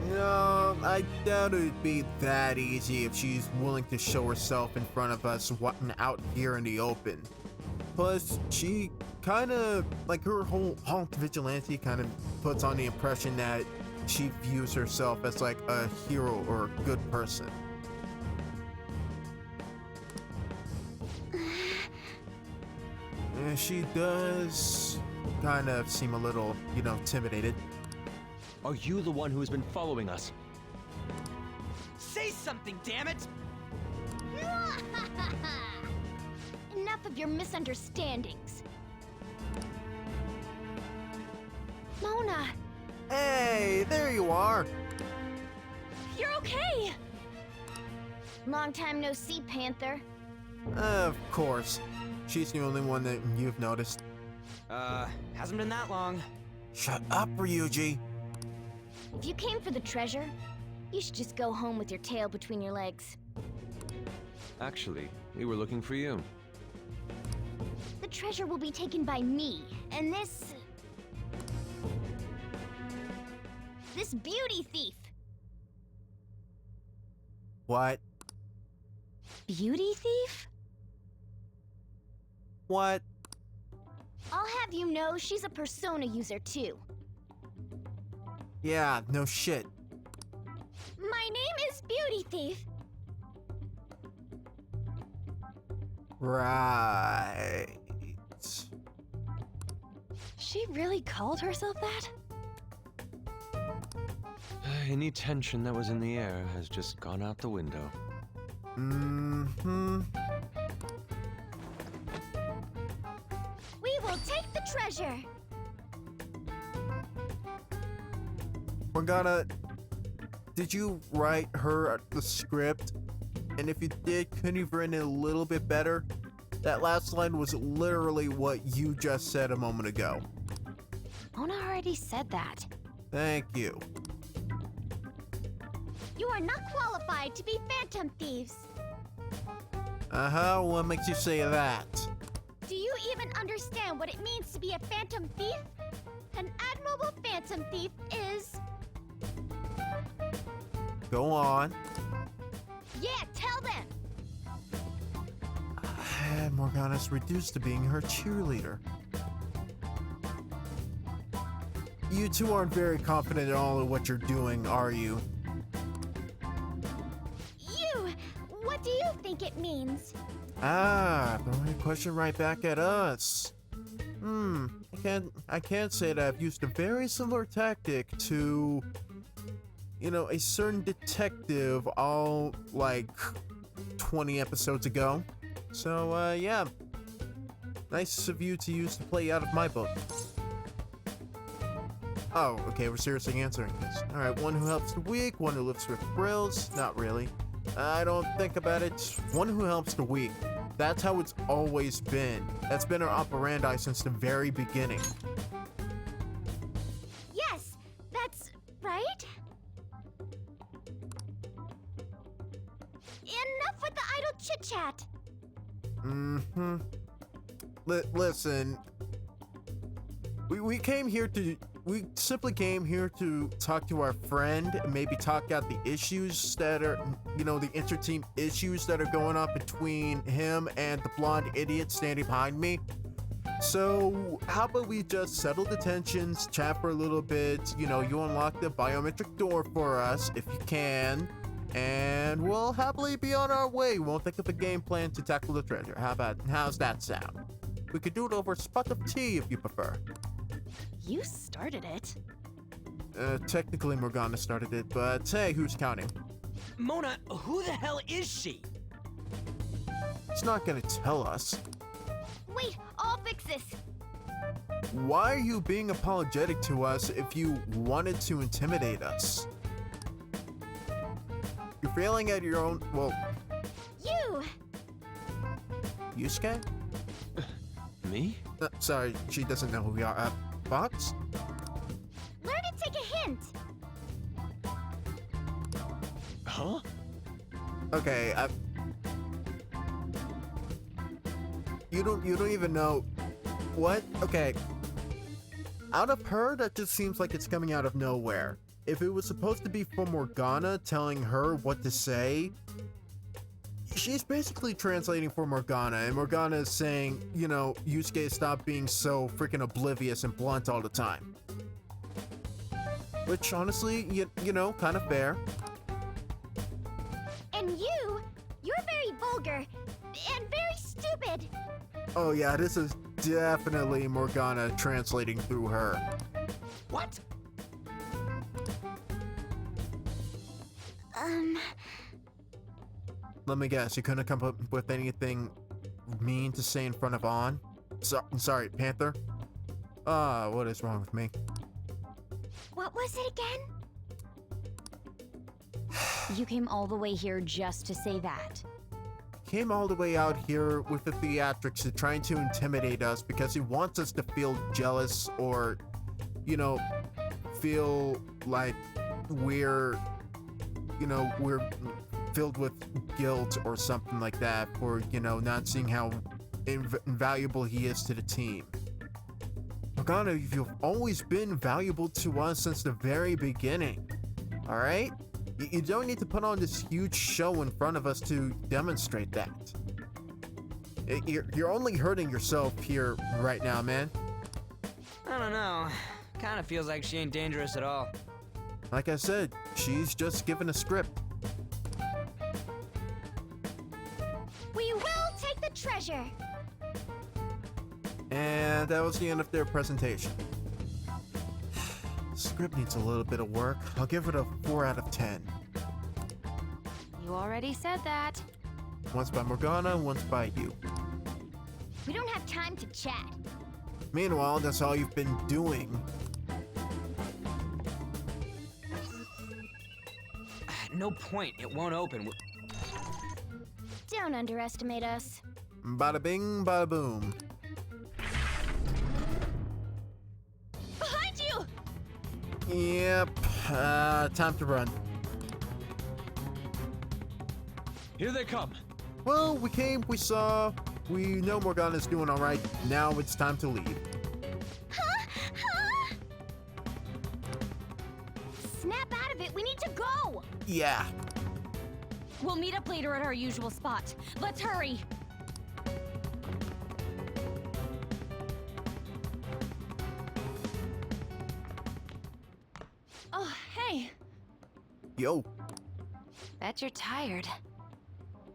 S2: No, I doubt it'd be that easy if she's willing to show herself in front of us out here in the open. Plus, she kind of, like her whole Halt Vigilante kind of puts on the impression that she views herself as like a hero or a good person. And she does kind of seem a little, intimidated.
S12: Are you the one who has been following us?
S8: Say something, damn it!
S1: Enough of your misunderstandings. Mona!
S2: Hey, there you are!
S13: You're okay!
S1: Long time no see, Panther.
S2: Of course. She's the only one that you've noticed.
S8: Hasn't been that long.
S2: Shut up, Ryuji.
S1: If you came for the treasure, you should just go home with your tail between your legs.
S12: Actually, we were looking for you.
S1: The treasure will be taken by me, and this beauty thief.
S2: What?
S1: Beauty thief?
S2: What?
S1: I'll have you know she's a persona user too.
S2: Yeah, no shit.
S1: My name is Beauty Thief.
S2: Right.
S13: She really called herself that?
S12: Any tension that was in the air has just gone out the window.
S1: We will take the treasure.
S2: Morgana, did you write her the script? And if you did, couldn't you have written it a little bit better? That last line was literally what you just said a moment ago.
S7: Mona already said that.
S2: Thank you.
S1: You are not qualified to be phantom thieves.
S2: Uh-huh, what makes you say that?
S1: Do you even understand what it means to be a phantom thief? An admirable phantom thief is...
S2: Go on.
S1: Yeah, tell them!
S2: Morgana's reduced to being her cheerleader. You two aren't very confident in all of what you're doing, are you?
S1: You! What do you think it means?
S2: Throwing a question right back at us. I can't say that I've used a very similar tactic to, a certain detective all, 20 episodes ago. So, yeah. Nice of you to use to play out of my book. Oh, okay, we're seriously answering this. Alright, one who helps the weak, one who lifts with thrills. Not really. I don't think about it. One who helps the weak. That's how it's always been. That's been our operandi since the very beginning.
S1: Yes, that's right. Enough with chit-chat.
S2: Mm-hmm. Listen. We simply came here to talk to our friend and maybe talk out the issues that are, the inter-team issues that are going on between him and the blonde idiot standing behind me. So, how about we just settle the tensions, chat for a little bit, you unlock the biometric door for us if you can, and we'll happily be on our way. We won't think of a game plan to tackle the treasure. How's that sound? We could do it over a spot of tea if you prefer.
S13: You started it.
S2: Technically Morgana started it, but hey, who's counting?
S8: Mona, who the hell is she?
S2: It's not gonna tell us.
S1: Wait, I'll fix this.
S2: Why are you being apologetic to us if you wanted to intimidate us? You're failing at your own,
S1: You!
S2: Yusuke?
S12: Me?
S2: Sorry, she doesn't know who we are. Fox?
S1: Learn to take a hint.
S12: Huh?
S2: Okay, You don't even know what? Okay. Out of her, that just seems like it's coming out of nowhere. If it was supposed to be from Morgana telling her what to say, she's basically translating for Morgana, and Morgana is saying, Yusuke, stop being so freaking oblivious and blunt all the time. Which, honestly, kind of fair.
S1: And you're very vulgar and very stupid.
S2: Oh yeah, this is definitely Morgana translating through her.
S8: What?
S2: Let me guess, you couldn't come up with anything mean to say in front of On? Sorry, Panther? What is wrong with me?
S1: What was it again? You came all the way here just to say that.
S2: Came all the way out here with the theatrics to trying to intimidate us because he wants us to feel jealous or, feel like we're filled with guilt or something like that for, not seeing how invaluable he is to the team. Morgana, you've always been valuable to us since the very beginning, alright? You don't need to put on this huge show in front of us to demonstrate that. You're only hurting yourself here right now, man.
S8: I don't know. Kinda feels like she ain't dangerous at all.
S2: Like I said, she's just given a script.
S1: We will take the treasure.
S2: And that was the end of their presentation. Script needs a little bit of work. I'll give it a 4 out of 10.
S7: You already said that.
S2: Once by Morgana, once by you.
S1: We don't have time to chat.
S2: Meanwhile, that's all you've been doing.
S8: No point. It won't open.
S1: Don't underestimate us.
S2: Bada bing, bada boom.
S1: Behind you!
S2: Yep, time to run.
S12: Here they come.
S2: Well, we came, we saw, we know Morgana's doing alright. Now it's time to leave.
S1: Huh? Huh? Snap out of it, we need to go!
S2: Yeah.
S1: We'll meet up later at our usual spot. Let's hurry!
S13: Oh, hey.
S2: Yo.
S7: Bet you're tired.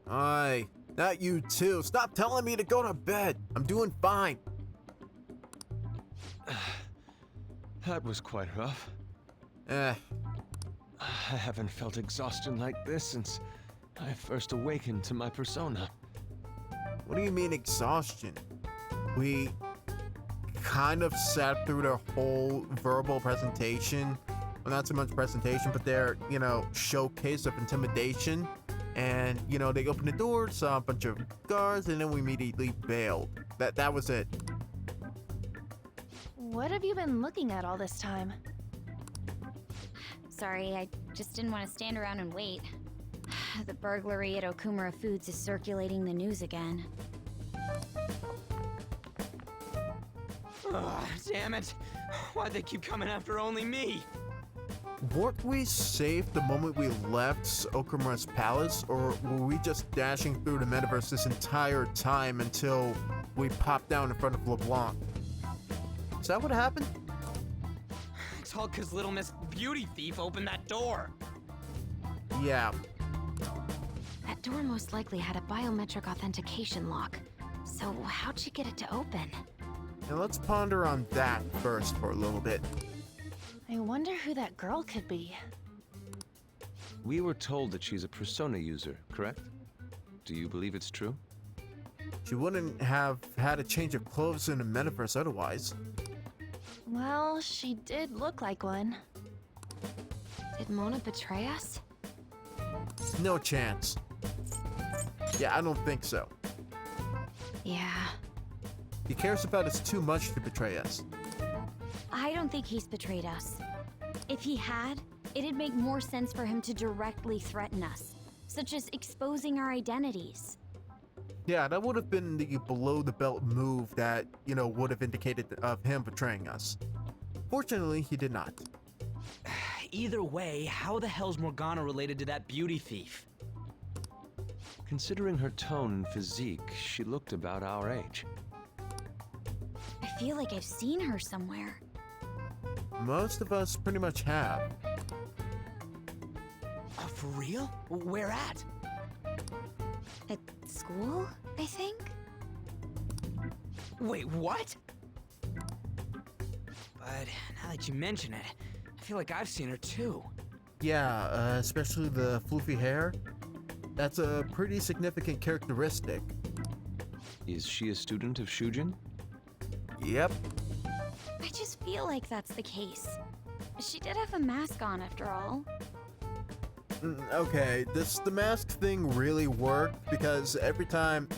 S2: Aye, not you too. Stop telling me to go to bed. I'm doing fine.
S12: That was quite rough. I haven't felt exhaustion like this since I first awakened to my persona.
S2: What do you mean exhaustion? We kind of sat through their whole verbal presentation. Well, not so much presentation, but their, showcase of intimidation. And, they opened the door, saw a bunch of guards, and then we immediately bailed. That was it.
S13: What have you been looking at all this time?
S1: Sorry, I just didn't want to stand around and wait. The burglary at Okumura Foods is circulating the news again.
S8: Ugh, damn it! Why'd they keep coming after only me?
S2: Weren't we safe the moment we left Okumura's palace, or were we just dashing through the metaverse this entire time until we popped down in front of LeBlanc? Is that what happened?
S8: It's all 'cause Little Miss Beauty Thief opened that door.
S2: Yeah.
S7: That door most likely had a biometric authentication lock. So how'd she get it to open?
S2: Now let's ponder on that first for a little bit.
S13: I wonder who that girl could be.
S12: We were told that she's a persona user, correct? Do you believe it's true?
S2: She wouldn't have had a change of clothes in the metaverse otherwise.
S13: Well, she did look like one.
S7: Did Mona betray us?
S2: No chance. Yeah, I don't think so.
S7: Yeah.
S2: He cares about us too much to betray us.
S1: I don't think he's betrayed us. If he had, it'd make more sense for him to directly threaten us, such as exposing our identities.
S2: Yeah, that would have been the below-the-belt move that, would have indicated of him betraying us. Fortunately, he did not.
S8: Either way, how the hell's Morgana related to that beauty thief?
S12: Considering her tone and physique, she looked about our age.
S1: I feel like I've seen her somewhere.
S2: Most of us pretty much have.
S8: For real? Where at?
S1: At school, I think?
S8: Wait, what? But now that you mention it, I feel like I've seen her too.
S2: Yeah, especially the floofy hair. That's a pretty significant characteristic.
S12: Is she a student of Shujin?
S2: Yep.
S1: I just feel like that's the case. She did have a mask on after all.
S2: Okay, the mask thing really worked because every time,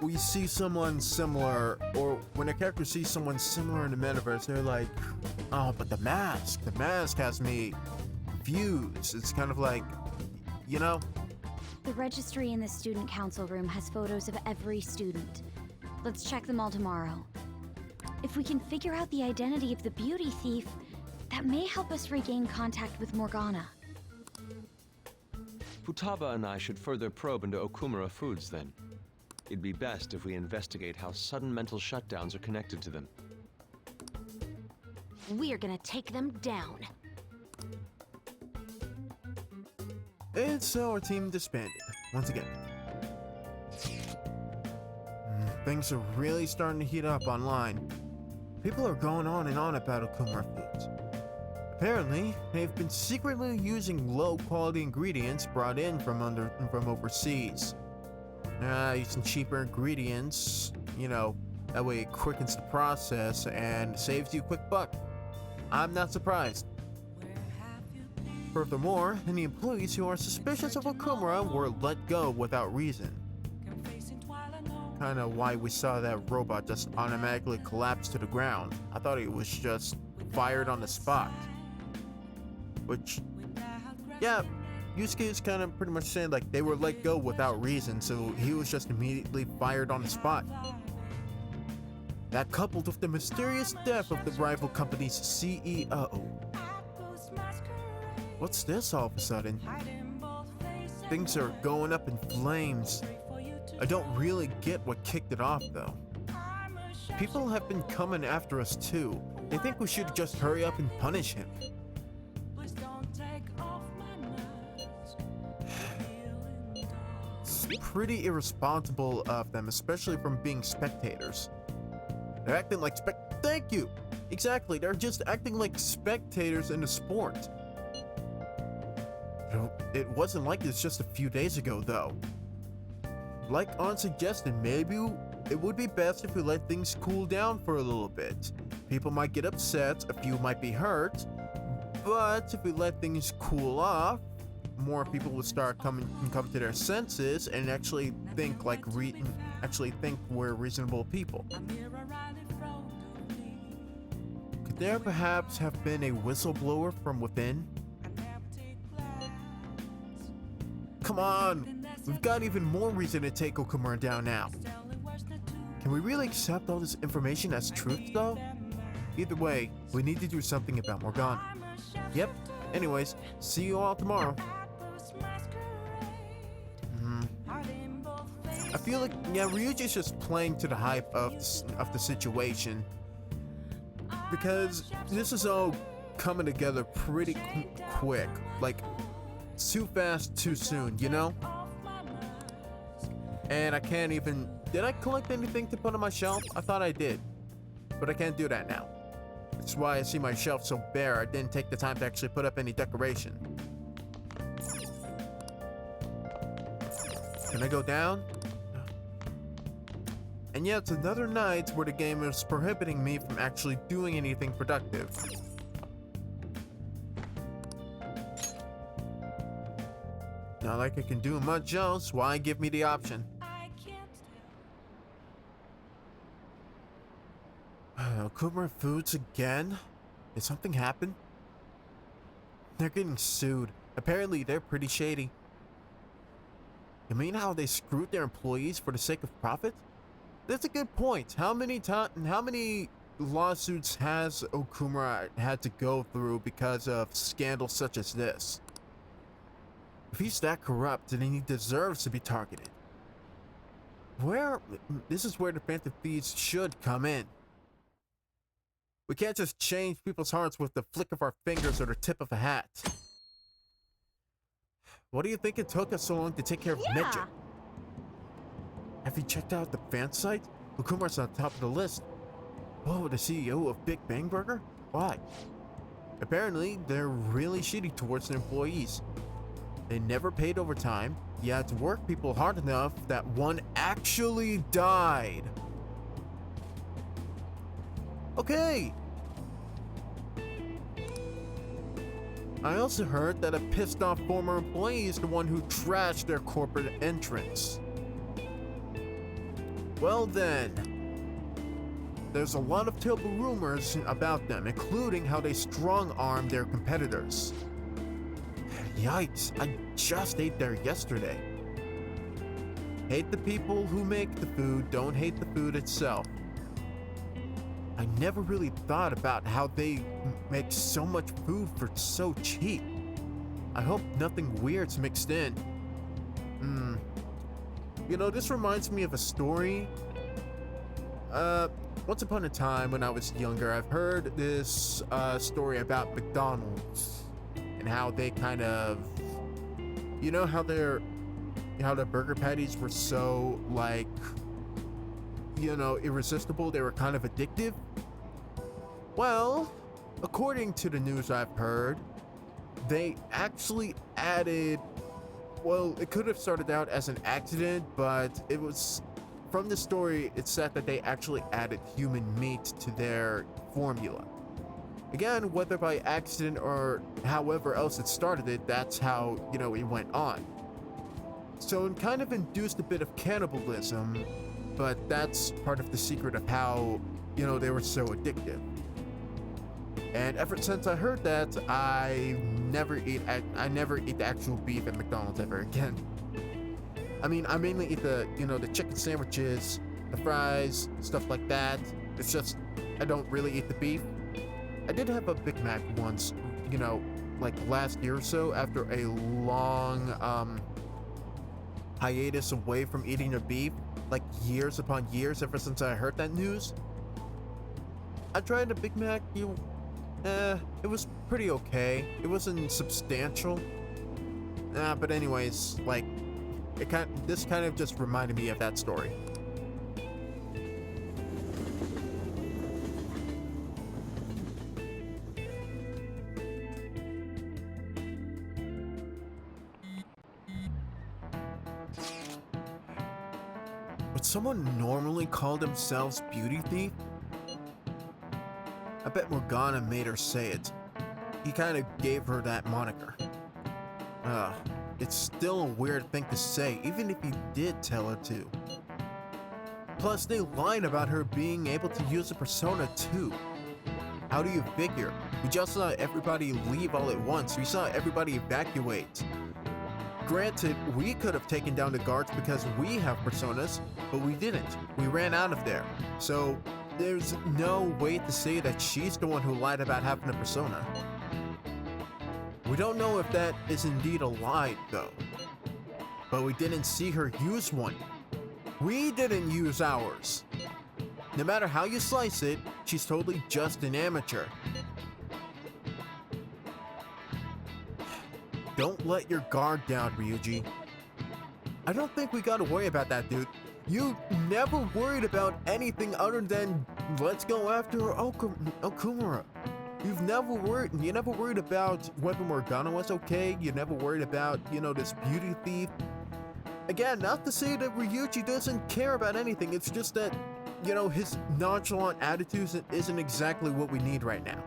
S2: we see someone similar, or when a character sees someone similar in the metaverse, they're like, oh, but the mask has me confused. It's kind of like,
S1: The registry in the student council room has photos of every student. Let's check them all tomorrow. If we can figure out the identity of the beauty thief, that may help us regain contact with Morgana.
S12: Futaba and I should further probe into Okumura Foods then. It'd be best if we investigate how sudden mental shutdowns are connected to them.
S7: We're gonna take them down.
S2: And so our team disbanded, once again. Things are really starting to heat up online. People are going on and on about Okumura Foods. Apparently, they've been secretly using low-quality ingredients brought in from overseas. Using cheaper ingredients, that way it quickens the process and saves you a quick buck. I'm not surprised. Furthermore, any employees who are suspicious of Okumura were let go without reason. Kinda why we saw that robot just automatically collapse to the ground. I thought he was just fired on the spot. Which, yeah, Yusuke is kind of pretty much saying like they were let go without reason, so he was just immediately fired on the spot. That coupled with the mysterious death of the rival company's CEO. What's this all of a sudden? Things are going up in flames. I don't really get what kicked it off though. People have been coming after us too. They think we should just hurry up and punish him. It's pretty irresponsible of them, especially from being spectators. They're acting like thank you! Exactly, they're just acting like spectators in the sport. It wasn't like this just a few days ago though. Like Aunt suggested, maybe it would be best if we let things cool down for a little bit. People might get upset, a few might be hurt, but if we let things cool off, more people would start come to their senses and actually think we're reasonable people. Could there perhaps have been a whistleblower from within? come on! We've got even more reason to take Okumura down now. Can we really accept all this information as truth, though? Either way, we need to do something about Morgana. Yep. Anyways, see you all tomorrow. I feel like, yeah, Ryuji's just playing to the hype of the situation. Because this is all coming together pretty quick. Like, too fast, too soon, you know? And I can't even... Did I collect anything to put on my shelf? I thought I did. But I can't do that now. That's why I see my shelf so bare. I didn't take the time to actually put up any decoration. Can I go down? And yeah, it's another night where the game is prohibiting me from actually doing anything productive. Not like I can do much else. Why give me the option? Okumura Foods again? Did something happen? They're getting sued. Apparently, they're pretty shady. You mean how they screwed their employees for the sake of profit? That's a good point. How many lawsuits has Okumura had to go through because of scandals such as this? If he's that corrupt, then he deserves to be targeted. This is where the Phantom Thieves should come in. We can't just change people's hearts with the flick of our fingers or the tip of a hat. What do you think it took us so long to take care of Midget? Have you checked out the fan site? Okumura's on top of the list. Whoa, the CEO of Big Bang Burger? Why? Apparently, they're really shitty towards their employees. They never paid overtime. You had to work people hard enough that one actually died. Okay. I also heard that a pissed off former employee is the one who trashed their corporate entrance. Well then, there's a lot of terrible rumors about them, including how they strong-armed their competitors. Yikes, I just ate there yesterday. Hate the people who make the food, don't hate the food itself. I never really thought about how they make so much food for so cheap. I hope nothing weird's mixed in. You know, this reminds me of a story. Once upon a time when I was younger, I've heard this story about McDonald's and how they kind of, you know, how the burger patties were so, like, you know, irresistible. They were kind of addictive. Well, according to the news I've heard, they actually added, well, it could have started out as an accident, but it was, from the story, it said that they actually added human meat to their formula. Again, whether by accident or however else it started it, that's how, you know, it went on. So it kind of induced a bit of cannibalism, but that's part of the secret of how, you know, they were so addictive. And ever since I heard that, I never eat the actual beef at McDonald's ever again. I mean, I mainly eat the, you know, the chicken sandwiches, the fries, stuff like that. It's just, I don't really eat the beef. I did have a Big Mac once, you know, like last year or so, after a long hiatus away from eating the beef, like years upon years ever since I heard that news. I tried a Big Mac, it was pretty okay. It wasn't substantial. But anyways, like, this kind of just reminded me of that story. Would someone normally call themselves Beauty Thief? I bet Morgana made her say it. He kind of gave her that moniker. It's still a weird thing to say, even if he did tell her to. Plus, they lied about her being able to use a persona too. How do you figure? We just saw everybody leave all at once. We saw everybody evacuate. Granted, we could have taken down the guards because we have personas, but we didn't. We ran out of there. So there's no way to say that she's the one who lied about having a persona. We don't know if that is indeed a lie, though. But we didn't see her use one. We didn't use ours. No matter how you slice it, she's totally just an amateur. Don't let your guard down, Ryuji. I don't think we gotta worry about that, dude. You never worried about anything other than let's go after Okumura. You never worried about whether Morgana was okay. You never worried about, this beauty thief. Again, not to say that Ryuji doesn't care about anything. It's just that, his nonchalant attitude isn't exactly what we need right now.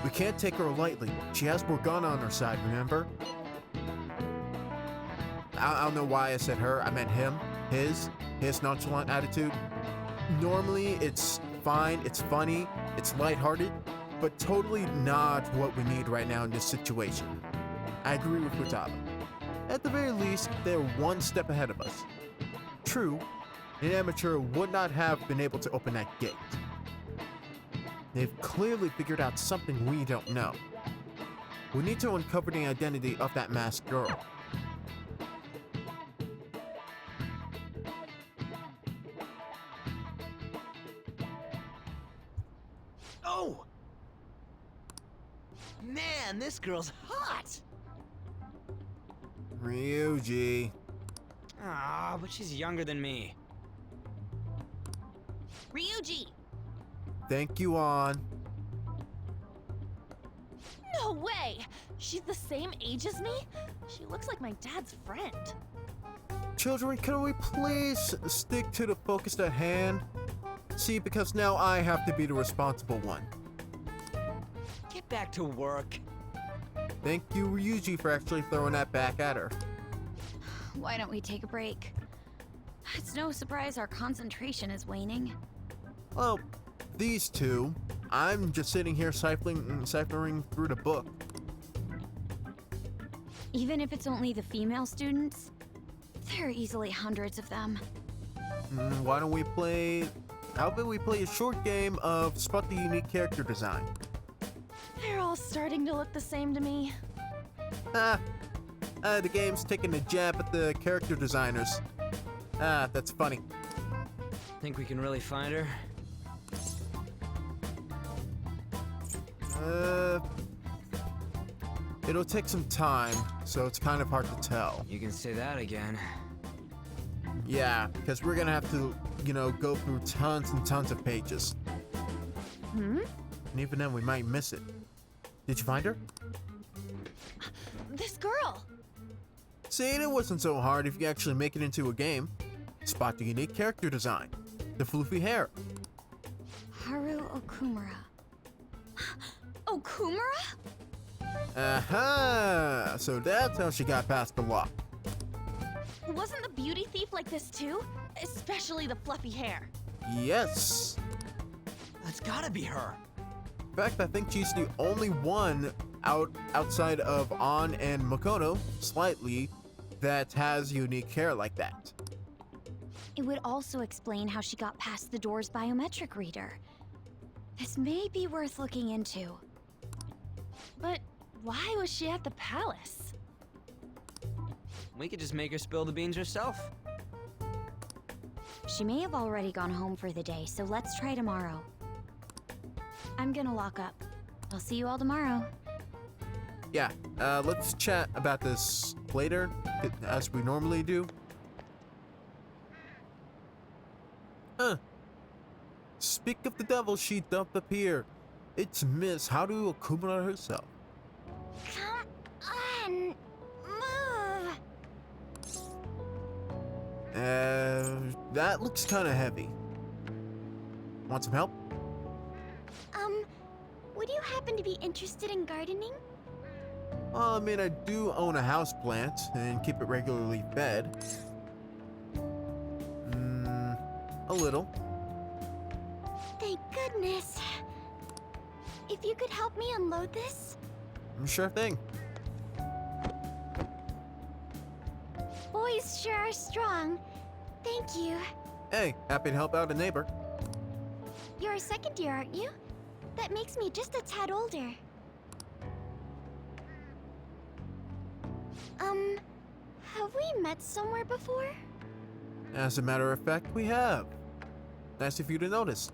S2: We can't take her lightly. She has Morgana on her side, remember? I don't know why I said her. I meant him. His nonchalant attitude. Normally, it's fine, it's funny, it's lighthearted, but totally not what we need right now in this situation. I agree with Futaba. At the very least, they're one step ahead of us. True, an amateur would not have been able to open that gate. They've clearly figured out something we don't know. We need to uncover the identity of that masked girl.
S8: Oh! Man, this girl's hot!
S2: Ryuji.
S8: Ah, but she's younger than me.
S13: Ryuji!
S2: Thank you, On.
S13: No way! She's the same age as me? She looks like my dad's friend.
S2: Children, can we please stick to the focus at hand? See, because now I have to be the responsible one.
S8: Get back to work.
S2: Thank you, Ryuji, for actually throwing that back at her.
S1: Why don't we take a break? It's no surprise our concentration is waning.
S2: Well, these two, I'm just sitting here ciphering through the book.
S1: Even if it's only the female students, there are easily hundreds of them.
S2: Why don't we play... How about we play a short game of Spot the Unique Character Design?
S13: They're all starting to look the same to me.
S2: The game's taking a jab at the character designers. That's funny.
S8: Think we can really find her?
S2: It'll take some time, so it's kind of hard to tell.
S8: You can say that again.
S2: Yeah, because we're gonna have to, go through tons and tons of pages.
S13: Hmm?
S2: And even then, we might miss it. Did you find her?
S13: This girl!
S2: See, it wasn't so hard if you actually make it into a game. Spot the unique character design. The floofy hair.
S1: Haru Okumura. Okumura?
S2: Aha! So that's how she got past the lock.
S13: Wasn't the beauty thief like this too? Especially the fluffy hair.
S2: Yes.
S8: That's gotta be her.
S2: In fact, I think she's the only one outside of On and Makoto, slightly, that has unique hair like that.
S1: It would also explain how she got past the door's biometric reader. This may be worth looking into.
S13: But why was she at the palace?
S8: We could just make her spill the beans herself.
S1: She may have already gone home for the day, so let's try tomorrow. I'm gonna lock up. I'll see you all tomorrow.
S2: Yeah, let's chat about this later, as we normally do. Speak of the devil, she dumped up here. It's Miss Haru Okumura herself.
S7: Come on, move.
S2: That looks kind of heavy. Want some help?
S7: Would you happen to be interested in gardening?
S2: Well, I mean, I do own a houseplant and keep it regularly fed. A little.
S7: Thank goodness. If you could help me unload this?
S2: Sure thing.
S1: guys sure are strong. Thank you.
S2: Hey, happy to help out a neighbor.
S1: You're a second year, aren't you? That makes me just a tad older. Have we met somewhere before?
S2: As a matter of fact, we have. Nice of you to notice.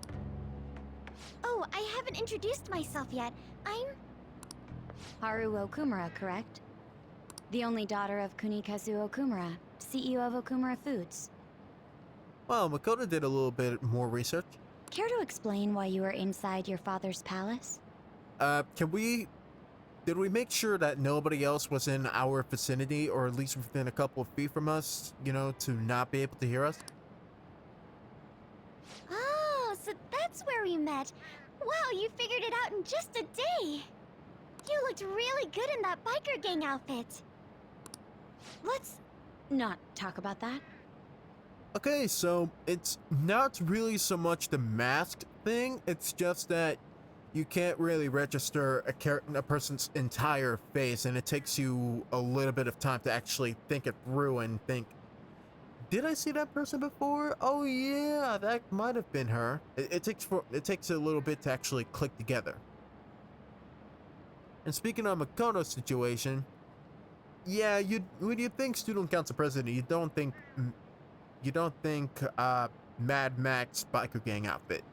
S1: Oh, I haven't introduced myself yet. I'm... Haru Okumura, correct? The only daughter of Kunikazu Okumura, CEO of Okumura Foods.
S2: Well, Makoto did a little bit more research.
S1: Care to explain why you were inside your father's palace?
S2: Did we make sure that nobody else was in our vicinity, or at least within a couple of feet from us, you know, to not be able to hear us?
S1: Oh, so that's where we met. Wow, you figured it out in just a day. You looked really good in that biker gang outfit. Let's not talk about that.
S2: Okay, so it's not really so much the masked thing, it's just that you can't really register a person's entire face, and it takes you a little bit of time to actually think it through and think, did I see that person before? Oh yeah, that might have been her. It takes a little bit to actually click together. And speaking of Makoto's situation, yeah, when you think student council president, you don't think Mad Max biker gang outfit.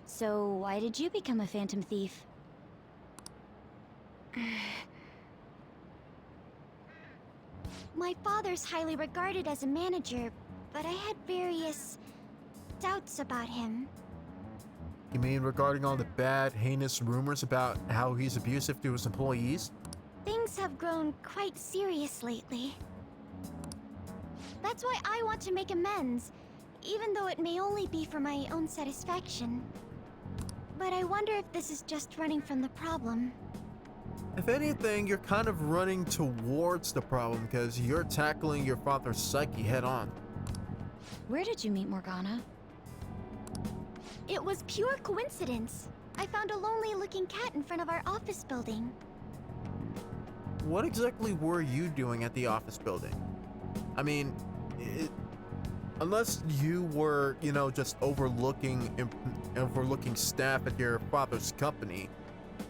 S1: So why did you become a phantom thief? My father's highly regarded as a manager, but I had various doubts about him.
S2: You mean regarding all the bad, heinous rumors about how he's abusive to his employees?
S1: Things have grown quite serious lately. That's why I want to make amends, even though it may only be for my own satisfaction. But I wonder if this is just running from the problem.
S2: If anything, you're kind of running towards the problem because you're tackling your father's psyche head on.
S1: Where did you meet Morgana? It was pure coincidence. I found a lonely-looking cat in front of our office building.
S2: What exactly were you doing at the office building? I mean, unless you were, you know, just overlooking staff at your father's company,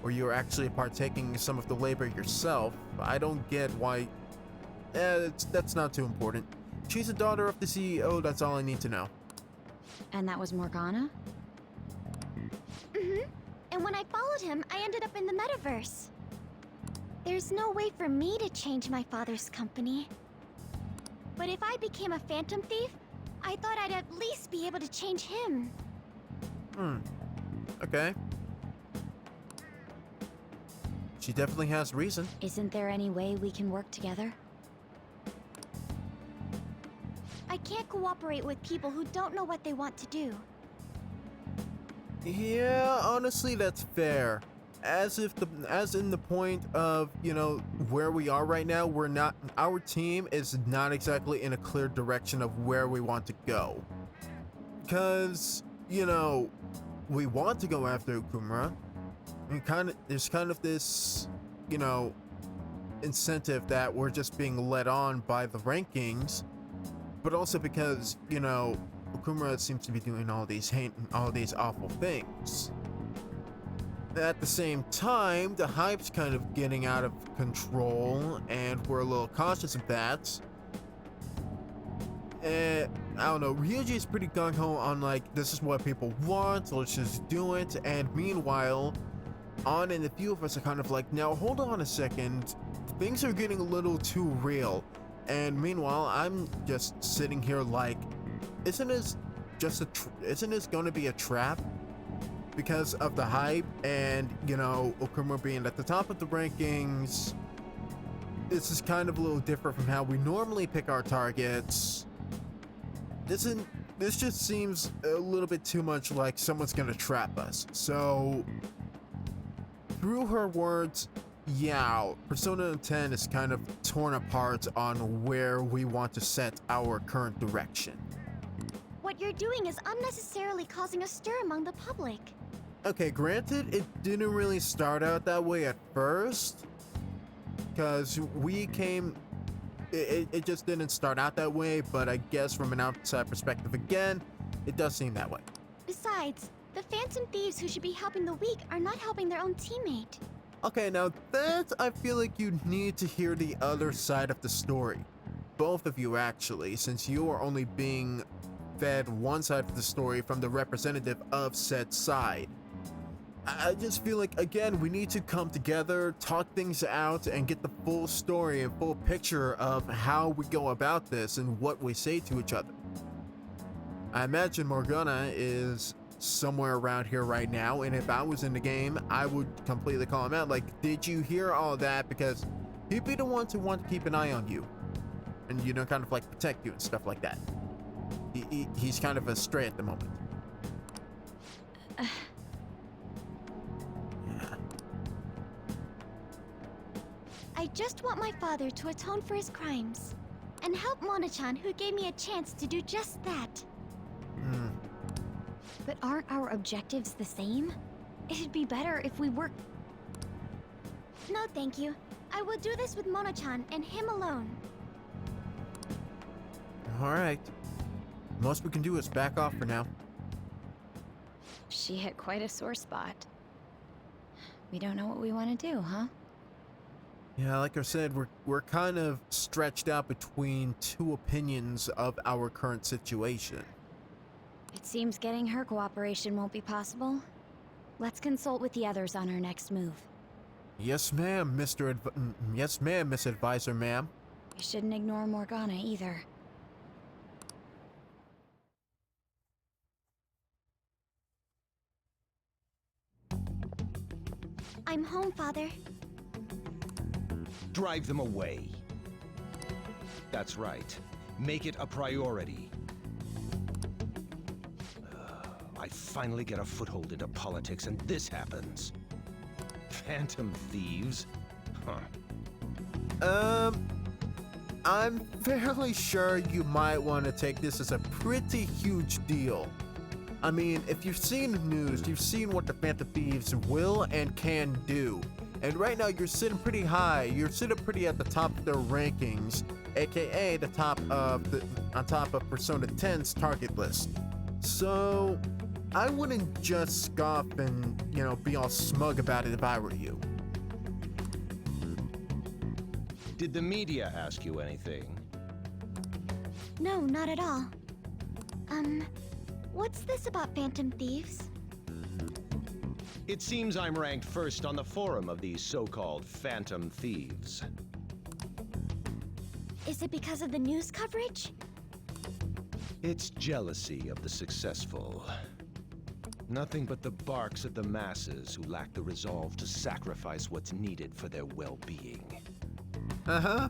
S2: or you were actually partaking in some of the labor yourself, I don't get why. That's not too important. She's a daughter of the CEO, that's all I need to know.
S1: And that was Morgana? Mm-hmm. And when I followed him, I ended up in the metaverse. There's no way for me to change my father's company. But if I became a phantom thief, I thought I'd at least be able to change him.
S2: Okay. She definitely has reason.
S1: Isn't there any way we can work together? I can't cooperate with people who don't know what they want to do.
S2: Yeah, honestly, that's fair. As in the point of, you know, where we are right now, our team is not exactly in a clear direction of where we want to go. Because, you know, we want to go after Okumura. There's kind of this, you know, incentive that we're just being led on by the rankings, but also because, you know, Okumura seems to be doing all these awful things. At the same time, the hype's kind of getting out of control, and we're a little cautious of that. I don't know, Ryuji's pretty gung-ho on like, this is what people want, so let's just do it, and meanwhile, An and a few of us are kind of like, now hold on a second, things are getting a little too real. And meanwhile, I'm just sitting here like, isn't this gonna be a trap? Because of the hype and, you know, Okumura being at the top of the rankings. This is kind of a little different from how we normally pick our targets. This just seems a little bit too much like someone's gonna trap us. So, through her words, yeah, Persona 10 is kind of torn apart on where we want to set our current direction.
S1: What you're doing is unnecessarily causing a stir among the public.
S2: Okay, granted, it didn't really start out that way at first. because we came. It just didn't start out that way, but I guess from an outside perspective, again, it does seem that way.
S1: Besides, the Phantom Thieves who should be helping the weak are not helping their own teammate.
S2: Okay, now that I feel like you need to hear the other side of the story. Both of you, actually, since you are only being fed one side of the story from the representative of said side. I just feel like, again, we need to come together, talk things out, and get the full story and full picture of how we go about this and what we say to each other. I imagine Morgana is somewhere around here right now, and if I was in the game, I would completely call him out. Like, did you hear all that? Because he'd be the one to want to keep an eye on you. And, you know, kind of like protect you and stuff like that. He's kind of a stray at the moment.
S1: I just want my father to atone for his crimes. And help Mona-chan, who gave me a chance to do just that. But aren't our objectives the same? It'd be better if we work... No, thank you. I will do this with Mona-chan and him alone.
S2: Alright. Most we can do is back off for now.
S1: She hit quite a sore spot. We don't know what we want to do, huh?
S2: Yeah, like I said, we're kind of stretched out between two opinions of our current situation.
S1: It seems getting her cooperation won't be possible. Let's consult with the others on our next move.
S2: Yes, ma'am, yes, ma'am, Miss Advisor, ma'am.
S1: We shouldn't ignore Morgana either. I'm home, Father.
S9: Drive them away. That's right. Make it a priority. I finally get a foothold into politics and this happens. Phantom thieves? Huh.
S2: I'm fairly sure you might want to take this as a pretty huge deal. I mean, if you've seen the news, you've seen what the Phantom Thieves will and can do. And right now you're sitting pretty high. You're sitting pretty at the top of their rankings, aka on top of Persona 10's target list. So I wouldn't just scoff and, you know, be all smug about it if I were you.
S9: Did the media ask you anything?
S1: No, not at all. What's this about Phantom Thieves?
S9: It seems I'm ranked first on the forum of these so-called Phantom Thieves.
S1: Is it because of the news coverage?
S9: It's jealousy of the successful. Nothing but the barks of the masses who lack the resolve to sacrifice what's needed for their well-being.
S2: Uh-huh.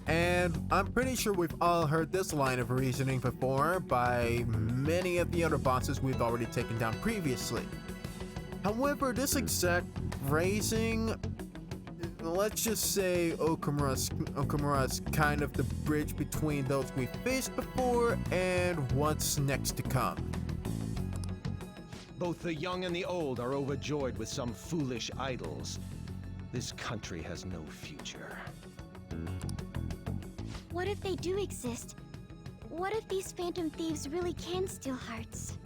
S2: And I'm pretty sure we've all heard this line of reasoning before by many of the other bosses we've already taken down previously. However, this exact phrasing, let's just say Okumura's kind of the bridge between those we faced before and what's next to come.
S9: Both the young and the old are overjoyed with some foolish idols. This country has no future.
S1: What if they do exist? What if these Phantom Thieves really can steal hearts?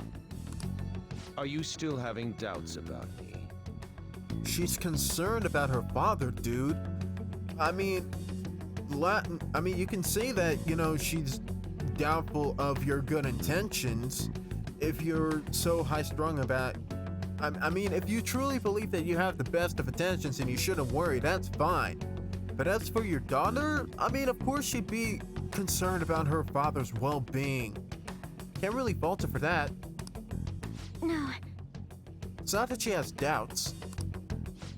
S9: Are you still having doubts about me?
S2: She's concerned about her father, dude. I mean, you can say that, you know, she's doubtful of your good intentions if you're so high-strung about... I mean, if you truly believe that you have the best of intentions and you shouldn't worry, that's fine. But as for your daughter, I mean, of course she'd be concerned about her father's well-being. Can't really fault her for that.
S1: No.
S2: It's not that she has doubts.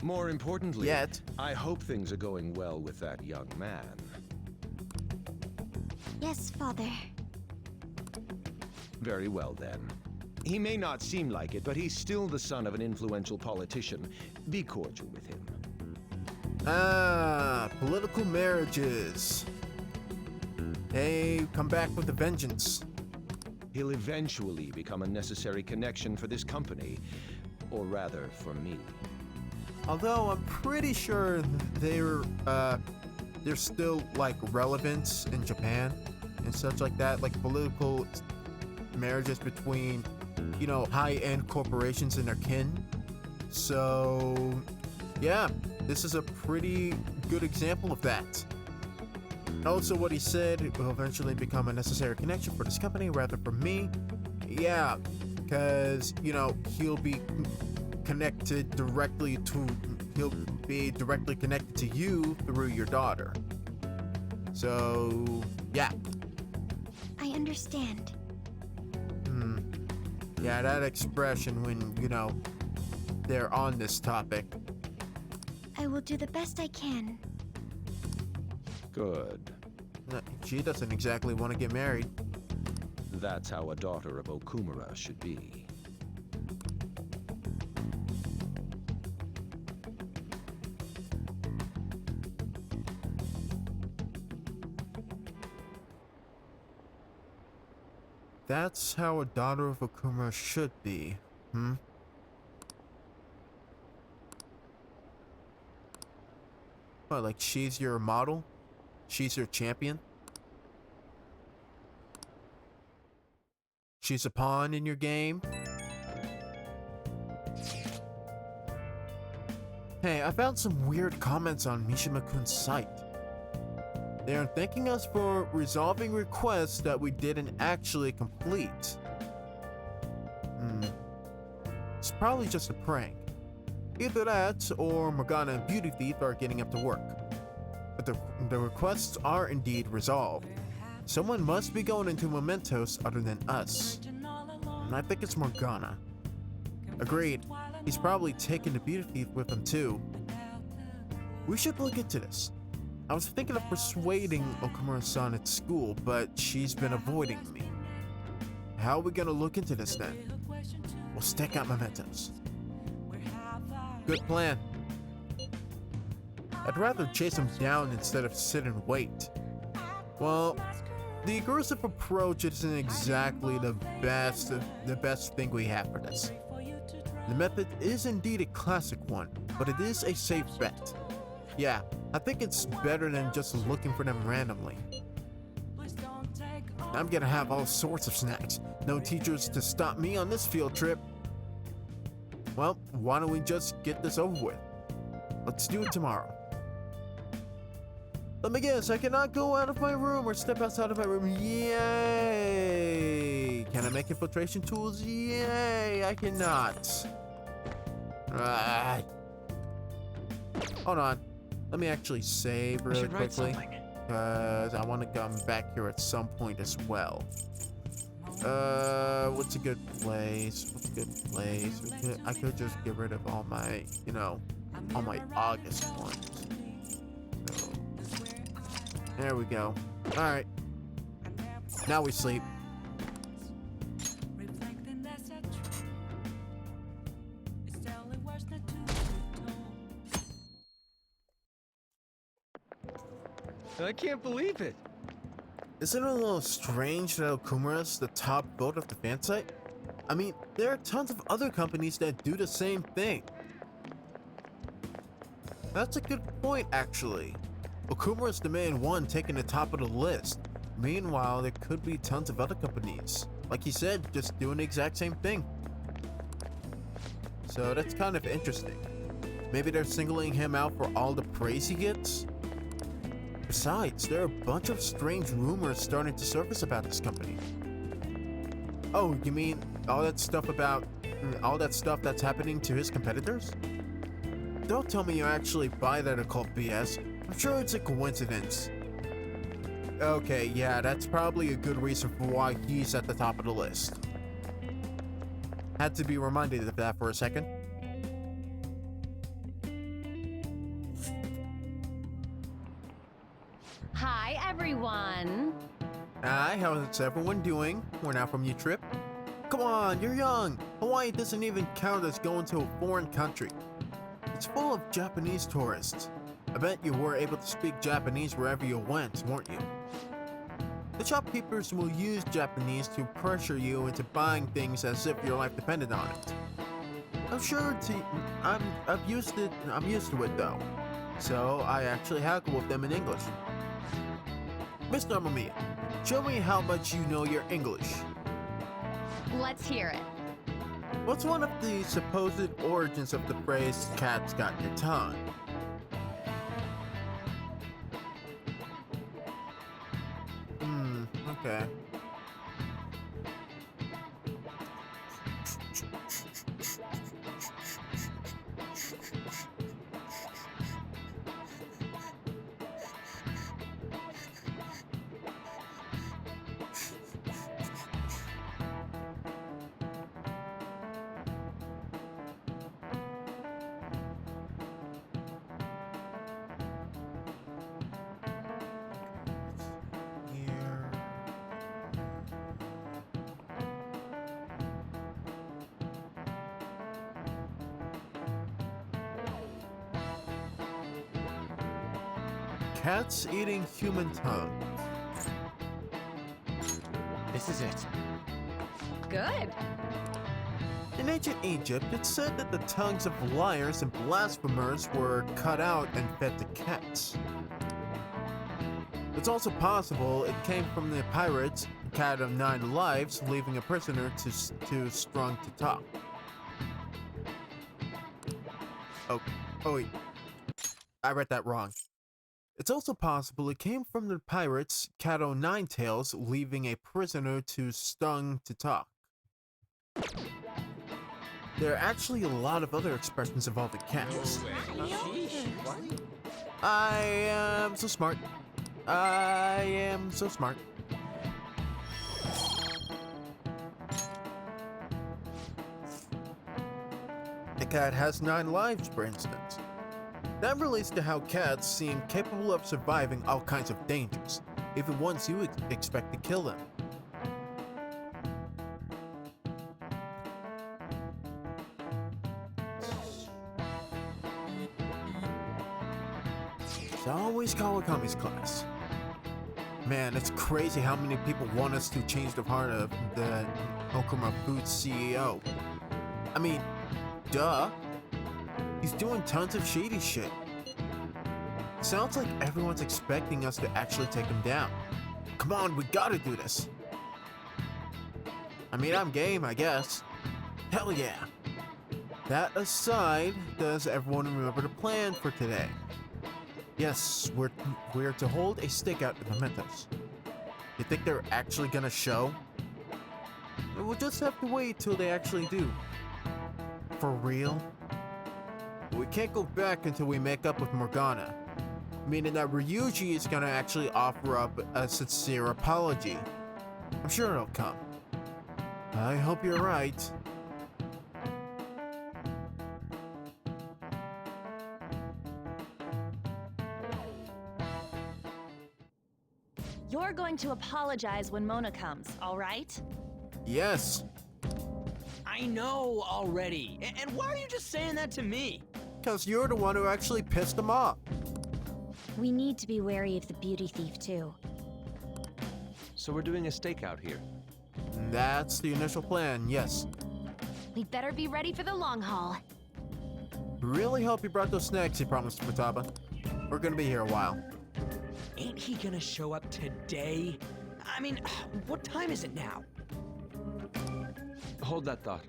S9: More importantly,
S2: yet,
S9: I hope things are going well with that young man.
S1: Yes, Father.
S9: Very well, then. He may not seem like it, but he's still the son of an influential politician. Be cordial with him.
S2: Ah, political marriages. Hey, come back with a vengeance.
S9: He'll eventually become a necessary connection for this company. Or rather, for me.
S2: Although I'm pretty sure they're still like relevant in Japan and such like that, like political marriages between, you know, high-end corporations and their kin. So yeah, this is a pretty good example of that. Also, what he said will eventually become a necessary connection for this company rather for me. Yeah, because, you know, he'll be directly connected to you through your daughter. So, yeah.
S1: I understand.
S2: Yeah, that expression when, you know, they're on this topic.
S1: I will do the best I can.
S9: Good.
S2: She doesn't exactly want to get married.
S9: That's how a daughter of Okumura should be.
S2: That's how a daughter of Okumura should be. What, like she's your model? She's your champion? She's a pawn in your game? Hey, I found some weird comments on Mishima-kun's site. They are thanking us for resolving requests that we didn't actually complete. It's probably just a prank. Either that, or Morgana and Beauty Thief are getting up to work. But the requests are indeed resolved. Someone must be going into mementos other than us. And I think it's Morgana. Agreed. He's probably taking the Beauty Thief with him too. We should look into this. I was thinking of persuading Okumura-san at school, but she's been avoiding me. How are we gonna look into this then? We'll stake out mementos. Good plan. I'd rather chase him down instead of sit and wait. Well, the aggressive approach isn't exactly the best thing we have for this. The method is indeed a classic one, but it is a safe bet. Yeah, I think it's better than just looking for them randomly. I'm gonna have all sorts of snacks. No teachers to stop me on this field trip. Well, why don't we just get this over with? Let's do it tomorrow. Let me guess, I cannot go out of my room or step outside of my room. Yay! Can I make infiltration tools? Yay! I cannot. Hold on. Let me actually save really quickly. Because I want to come back here at some point as well. What's a good place? I could just get rid of all my, you know, all my August ones. So, there we go. Alright. Now we sleep.
S12: I can't believe it.
S2: Isn't it a little strange that Okumura's the top vote of the fan site? I mean, there are tons of other companies that do the same thing. That's a good point, actually. Okumura's the main one taking the top of the list. Meanwhile, there could be tons of other companies, like he said, just doing the exact same thing. So that's kind of interesting. Maybe they're singling him out for all the praise he gets? Besides, there are a bunch of strange rumors starting to surface about this company. Oh, you mean all that stuff that's happening to his competitors? Don't tell me you actually buy that occult BS. I'm sure it's a coincidence. Okay, yeah, that's probably a good reason for why he's at the top of the list. Had to be reminded of that for a second.
S7: Hi, everyone.
S2: Hi, how's everyone doing? We're now from your trip. Come on, you're young. Hawaii doesn't even count as going to a foreign country. It's full of Japanese tourists. I bet you were able to speak Japanese wherever you went, weren't you? The shopkeepers will use Japanese to pressure you into buying things as if your life depended on it. I'm sure I'm used to it though. So I actually haggle with them in English. Mr. Mamiya, show me how much you know your English.
S1: Let's hear it.
S2: What's one of the supposed origins of the phrase "cat's got your tongue"? Okay. Cats eating human tongue.
S8: This is it.
S3: Good.
S2: In ancient Egypt, it's said that the tongues of liars and blasphemers were cut out and fed to cats. It's also possible it came from the pirates, cat of 9 lives, leaving a prisoner too strong to talk. Oh wait. I read that wrong. It's also possible it came from the pirates, cat o' 9 tails, leaving a prisoner too stung to talk. There are actually a lot of other expressions involving cats. I am so smart. I am so smart. The cat has 9 lives, for instance. That relates to how cats seem capable of surviving all kinds of dangers, even ones you expect to kill them. It's always Kawakami's class. Man, it's crazy how many people want us to change the heart of the Okumura Foods CEO. I mean, duh. He's doing tons of shady shit. Sounds like everyone's expecting us to actually take him down. Come on, we gotta do this. I mean, I'm game, I guess. Hell yeah. That aside, does everyone remember the plan for today? Yes, we're to hold a stakeout in Mementos. You think they're actually gonna show? We'll just have to wait till they actually do. For real? We can't go back until we make up with Morgana, meaning that Ryuji is gonna actually offer up a sincere apology. I'm sure it'll come. I hope you're right.
S13: You're going to apologize when Mona comes, all right?
S2: Yes.
S8: I know already. And why are you just saying that to me?
S2: Because you're the one who actually pissed him off.
S1: We need to be wary of the beauty thief, too.
S12: So we're doing a stakeout here.
S2: That's the initial plan, yes.
S7: We'd better be ready for the long haul.
S2: Really hope you brought those snacks you promised Futaba. We're gonna be here a while.
S8: Ain't he gonna show up today? I mean, what time is it now?
S12: Hold that thought.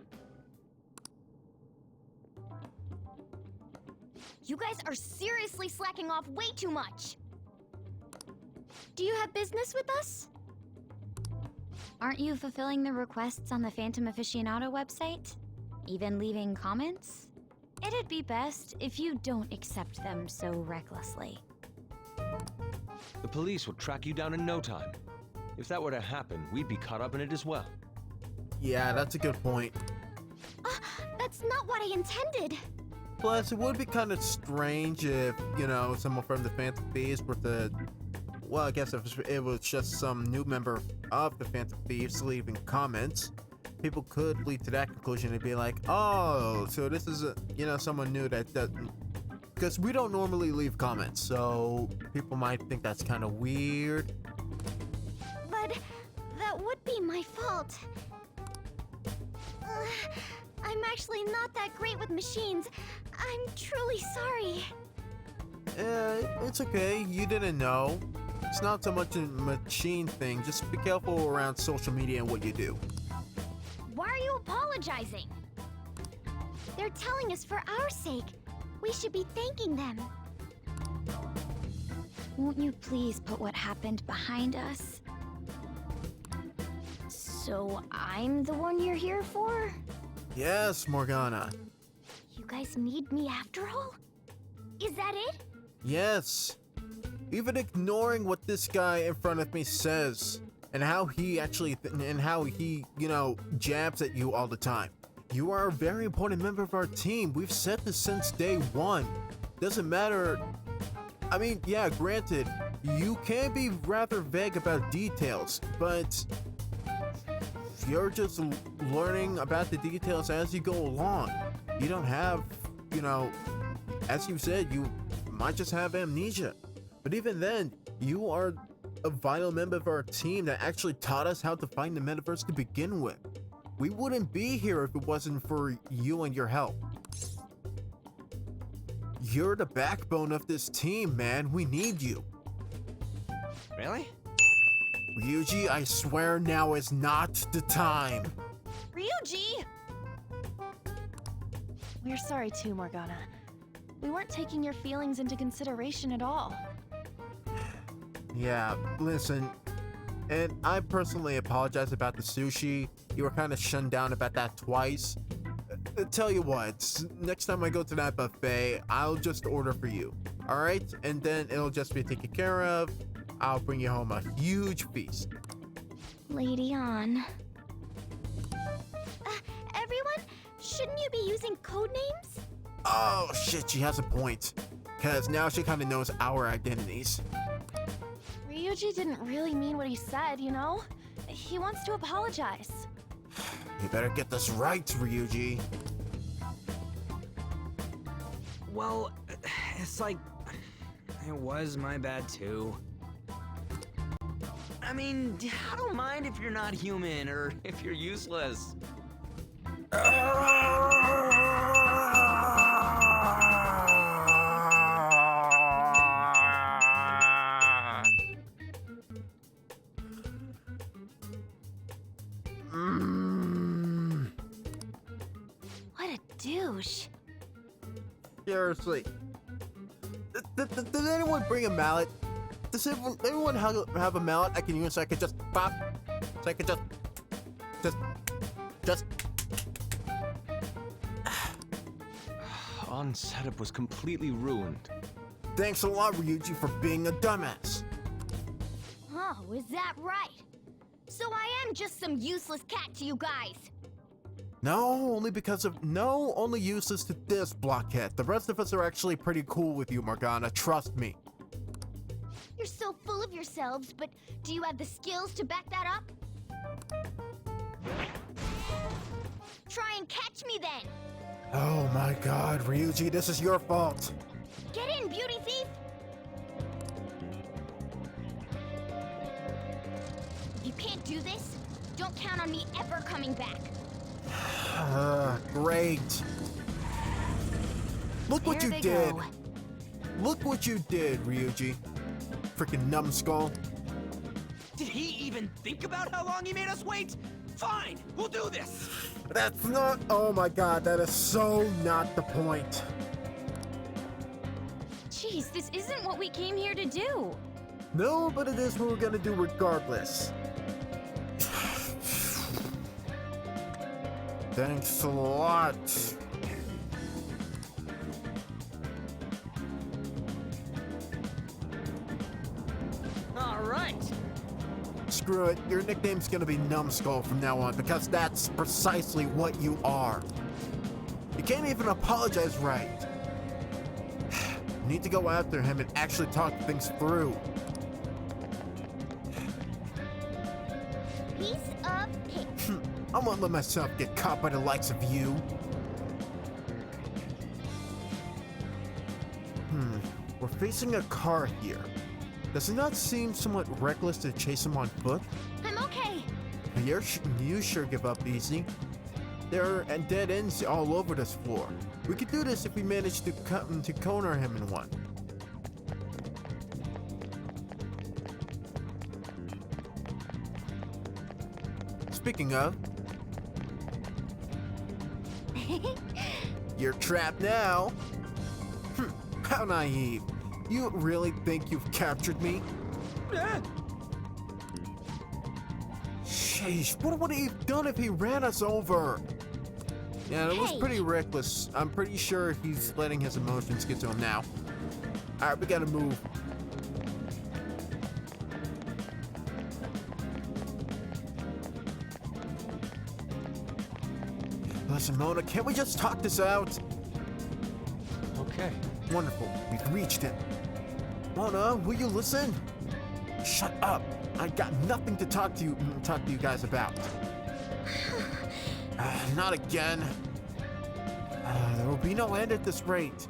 S1: You guys are seriously slacking off way too much. Do you have business with us? Aren't you fulfilling the requests on the Phantom Aficionado website? Even leaving comments? It'd be best if you don't accept them so recklessly.
S12: The police will track you down in no time. If that were to happen, we'd be caught up in it as well.
S2: Yeah, that's a good point.
S1: That's not what I intended.
S2: Plus, it would be kind of strange if, someone from the Phantom Thieves were to... Well, I guess if it was just some new member of the Phantom Thieves leaving comments, people could lead to that conclusion and be like, oh, so this is, someone new that doesn't... Because we don't normally leave comments, so people might think that's kind of weird.
S1: But that would be my fault. I'm actually not that great with machines. I'm truly sorry.
S2: It's okay. You didn't know. It's not so much a machine thing. Just be careful around social media and what you do.
S1: Why are you apologizing? They're telling us for our sake. We should be thanking them. Won't you please put what happened behind us? So I'm the one you're here for?
S2: Yes, Morgana.
S1: You guys need me after all? Is that it?
S2: Yes. Even ignoring what this guy in front of me says and how he actually jabs at you all the time. You are a very important member of our team. We've said this since day one. Doesn't matter. I mean, yeah, granted, you can be rather vague about details, but you're just learning about the details as you go along. You don't have, as you said, you might just have amnesia. But even then, you are a vital member of our team that actually taught us how to find the metaverse to begin with. We wouldn't be here if it wasn't for you and your help. You're the backbone of this team, man. We need you.
S8: Really?
S2: Ryuji, I swear now is not the time.
S13: Ryuji! We're sorry too, Morgana. We weren't taking your feelings into consideration at all.
S2: Yeah, listen, and I personally apologize about the sushi. You were kind of shunned down about that twice. Tell you what, next time I go to that buffet, I'll just order for you, alright? And then it'll just be taken care of. I'll bring you home a huge feast.
S1: Lady on. Everyone, shouldn't you be using code names?
S2: Oh shit, she has a point. Cause now she kind of knows our identities.
S13: Ryuji didn't really mean what he said, you know? He wants to apologize.
S2: You better get this right, Ryuji.
S8: Well, it's like, it was my bad too. I mean, I don't mind if you're not human or if you're useless.
S1: What a douche.
S2: Seriously. Did anyone bring a mallet? Does everyone have a mallet I can use so I could just pop? So I could just...
S12: On setup was completely ruined.
S2: Thanks a lot, Ryuji, for being a dumbass.
S1: Oh, is that right? So I am just some useless cat to you guys.
S2: No, only useless to this blockhead. The rest of us are actually pretty cool with you, Morgana, trust me.
S1: You're so full of yourselves, but do you have the skills to back that up? Try and catch me then!
S2: Oh my god, Ryuji, this is your fault.
S1: Get in, beauty thief! If you can't do this, don't count on me ever coming back.
S2: Great. Look what you did.
S7: go.
S2: Look what you did, Ryuji. Freaking numbskull.
S8: Did he even think about how long he made us wait? Fine, we'll do this.
S2: That's not. Oh my god, that is so not the point.
S1: Jeez, this isn't what we came here to do.
S2: No, but it is what we're gonna do regardless. Thanks a lot.
S8: All right.
S2: Screw it, your nickname's gonna be Numbskull from now on because that's precisely what you are. You can't even apologize right. You need to go after him and actually talk things through.
S1: Piece of cake.
S2: I won't let myself get caught by the likes of you. We're facing a car here. Does it not seem somewhat reckless to chase him on foot?
S1: I'm okay.
S2: You sure give up easy. There are dead ends all over this floor. We could do this if we manage to corner him in one. Speaking of, you're trapped now. How naive. You really think you've captured me? Sheesh, what would he have done if he ran us over? Yeah, it was pretty reckless. I'm pretty sure he's letting his emotions get to him now. Alright, we gotta move. Listen, Mona, can't we just talk this out?
S12: Okay.
S2: Wonderful. We've reached him. Mona, will you listen? Shut up. I got nothing to talk to you guys about. Not again. There will be no end at this rate.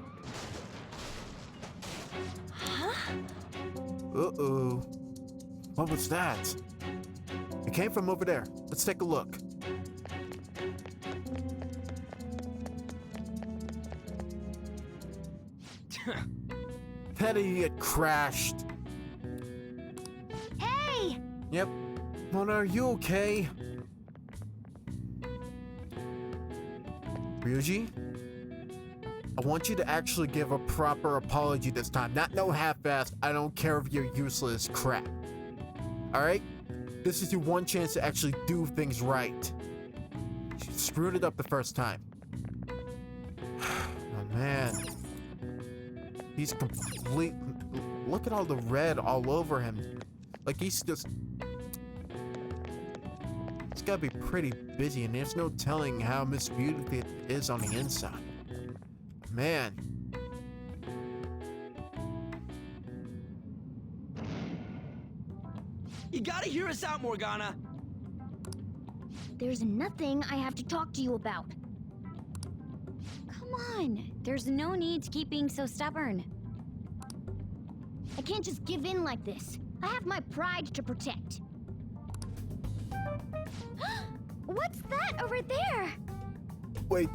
S13: Huh?
S2: Uh-oh. What was that? It came from over there. Let's take a look. That idiot crashed.
S1: Hey!
S2: Yep. Mona, are you okay? Ryuji? I want you to actually give a proper apology this time. Not no half-assed, I don't care if you're useless crap. Alright? This is your one chance to actually do things right. You screwed it up the first time. Oh man. He's complete. Look at all the red all over him. Like he's just. He's gotta be pretty busy, and there's no telling how mismuted it is on the inside. Man.
S8: You gotta hear us out, Morgana!
S1: There's nothing I have to talk to you about. Come on, there's no need to keep being so stubborn. I can't just give in like this. I have my pride to protect. What's that over there?
S2: Wait.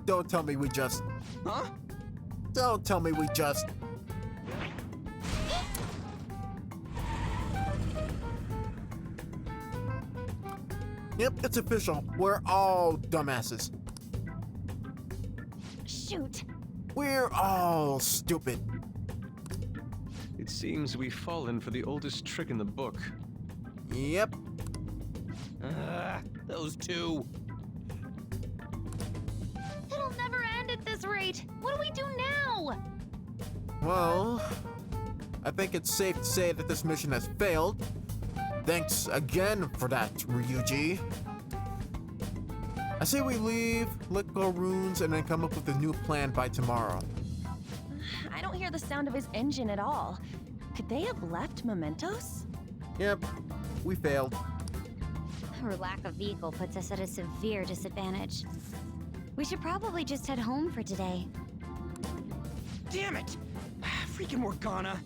S2: Don't tell me we just.
S8: Huh?
S2: Don't tell me we just. Yep, it's official. We're all dumbasses.
S1: Shoot.
S2: We're all stupid.
S12: It seems we've fallen for the oldest trick in the book.
S2: Yep.
S8: Those two.
S13: It'll never end at this rate. What do we do now?
S2: Well, I think it's safe to say that this mission has failed. Thanks again for that, Ryuji. I say we leave, lick our runes, and then come up with a new plan by tomorrow.
S13: I don't hear the sound of his engine at all. Could they have left mementos?
S2: Yep, we failed.
S1: Our lack of vehicle puts us at a severe disadvantage. We should probably just head home for today.
S8: Damn it! Freaking Morgana!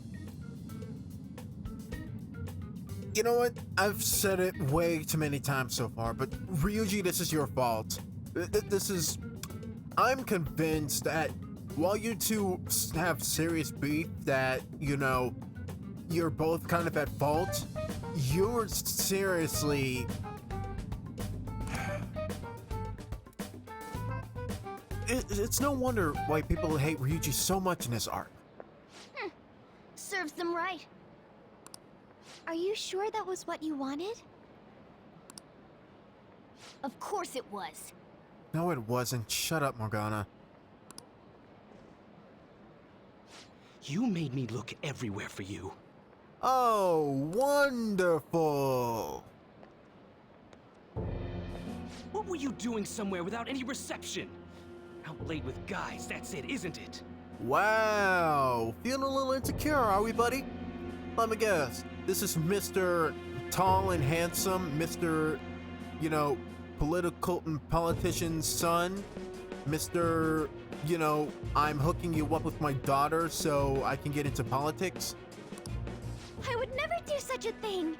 S2: You know what? I've said it way too many times so far, but Ryuji, this is your fault. This is... I'm convinced that while you two have serious beef that, you know, you're both kind of at fault, you're seriously... It's no wonder why people hate Ryuji so much in this arc.
S1: Serves them right. Are you sure that was what you wanted? Of course it was.
S2: No, it wasn't. Shut up, Morgana.
S8: You made me look everywhere for you.
S2: Oh, wonderful!
S8: What were you doing somewhere without any reception? Out late with guys, that's it, isn't it?
S2: Wow! Feeling a little insecure, are we, buddy? Let me guess. This is Mr. Tall and Handsome, Mr. You know, politician's son. Mr. You know, I'm hooking you up with my daughter so I can get into politics.
S1: I would never do such a thing.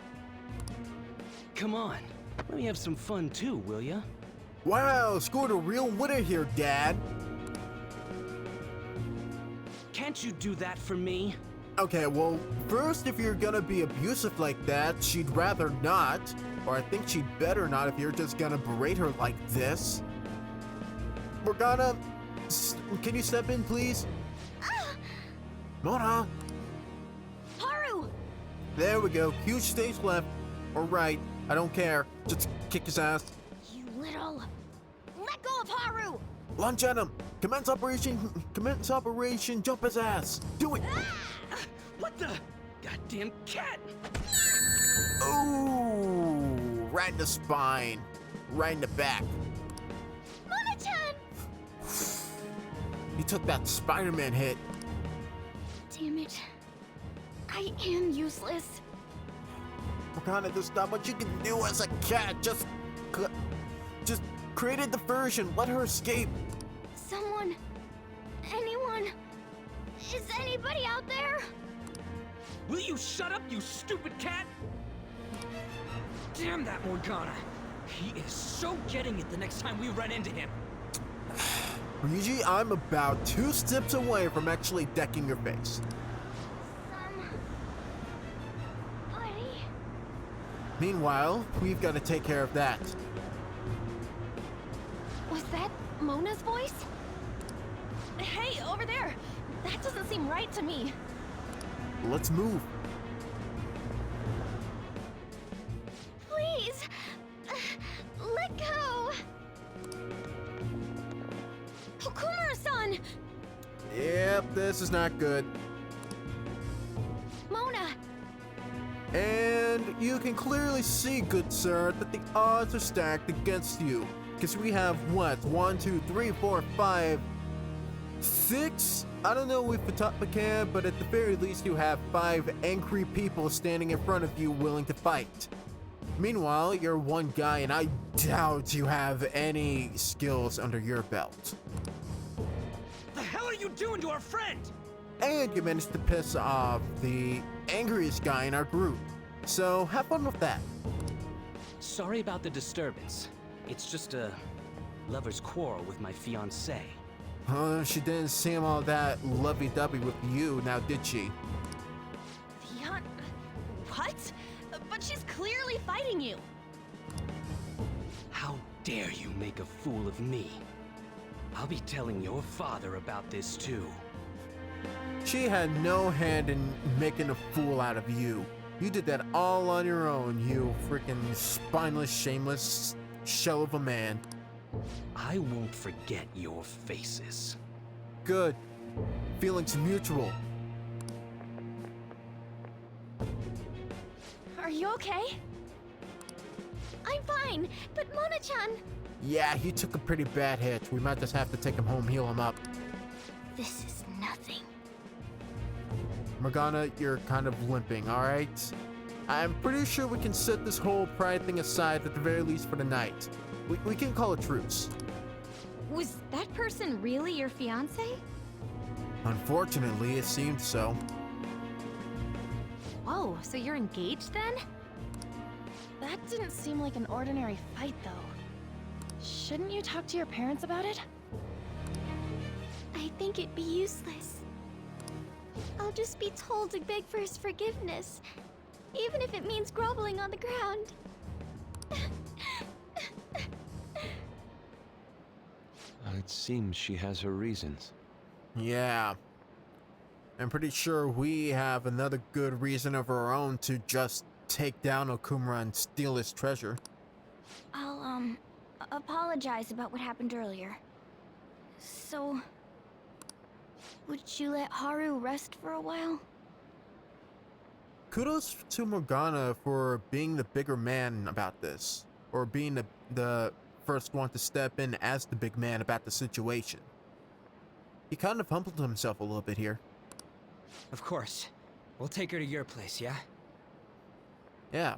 S8: Come on, let me have some fun too, will ya?
S2: Wow, scored a real winner here, Dad.
S8: Can't you do that for me?
S2: Okay, well, first, if you're gonna be abusive like that, she'd rather not. Or I think she'd better not if you're just gonna berate her like this. Morgana, can you step in, please? Mona!
S1: Haru!
S2: There we go. Huge stage left. Or right. I don't care. Just kick his ass.
S1: You little... Let go of Haru!
S2: Lunge at him! Commence operation, jump his ass! Do it!
S8: What the? Goddamn cat!
S2: Ooh! Right in the spine. Right in the back.
S1: Mona-chan!
S2: You took that Spider-Man hit.
S1: Damn it. I am useless.
S2: Morgana, there's not much you can do as a cat. Just create a diversion. Let her escape.
S1: Someone... Anyone... Is anybody out there?
S8: Will you shut up, you stupid cat? Damn that Morgana. He is so getting it the next time we run into him.
S2: Ryuji, I'm about 2 steps away from actually decking your face.
S1: Buddy.
S2: Meanwhile, we've got to take care of that.
S13: Was that Mona's voice? Hey, over there! That doesn't seem right to me.
S2: Let's move.
S1: Please! Let go! Okumura-san!
S2: Yep, this is not good.
S1: Mona!
S2: And you can clearly see, good sir, that the odds are stacked against you. Because we have, what, 1, 2, 3, 4, 5, 6? I don't know if Fatapa can, but at the very least you have 5 angry people standing in front of you willing to fight. Meanwhile, you're one guy and I doubt you have any skills under your belt.
S8: The hell are you doing to our friend?
S2: And you managed to piss off the angriest guy in our group. So have fun with that.
S8: Sorry about the disturbance. It's just a lover's quarrel with my fiancée.
S2: She didn't seem all that lovey-dovey with you, now did she?
S13: What? But she's clearly fighting you.
S8: How dare you make a fool of me? I'll be telling your father about this too.
S2: She had no hand in making a fool out of you. You did that all on your own, you freaking spineless, shameless shell of a man.
S8: I won't forget your faces.
S2: Good. Feelings mutual.
S13: Are you okay?
S1: I'm fine, but Mona-chan...
S2: Yeah, he took a pretty bad hit. We might just have to take him home, heal him up.
S1: This is nothing.
S2: Morgana, you're kind of limping, alright? I'm pretty sure we can set this whole pride thing aside at the very least for the night. We can call a truce.
S1: Was that person really your fiancé?
S2: Unfortunately, it seemed so.
S13: Whoa, so you're engaged then? That didn't seem like an ordinary fight, though. Shouldn't you talk to your parents about it?
S1: I think it'd be useless. I'll just be told to beg for his forgiveness, even if it means groveling on the ground.
S12: It seems she has her reasons.
S2: Yeah. I'm pretty sure we have another good reason of our own to just take down Okumura and steal his treasure.
S1: I'll, apologize about what happened earlier. So... would you let Haru rest for a while?
S2: Kudos to Morgana for being the bigger man about this. Or being the first one to step in as the big man about the situation. He kind of humbled himself a little bit here.
S8: Of course. We'll take her to your place, yeah?
S2: Yeah.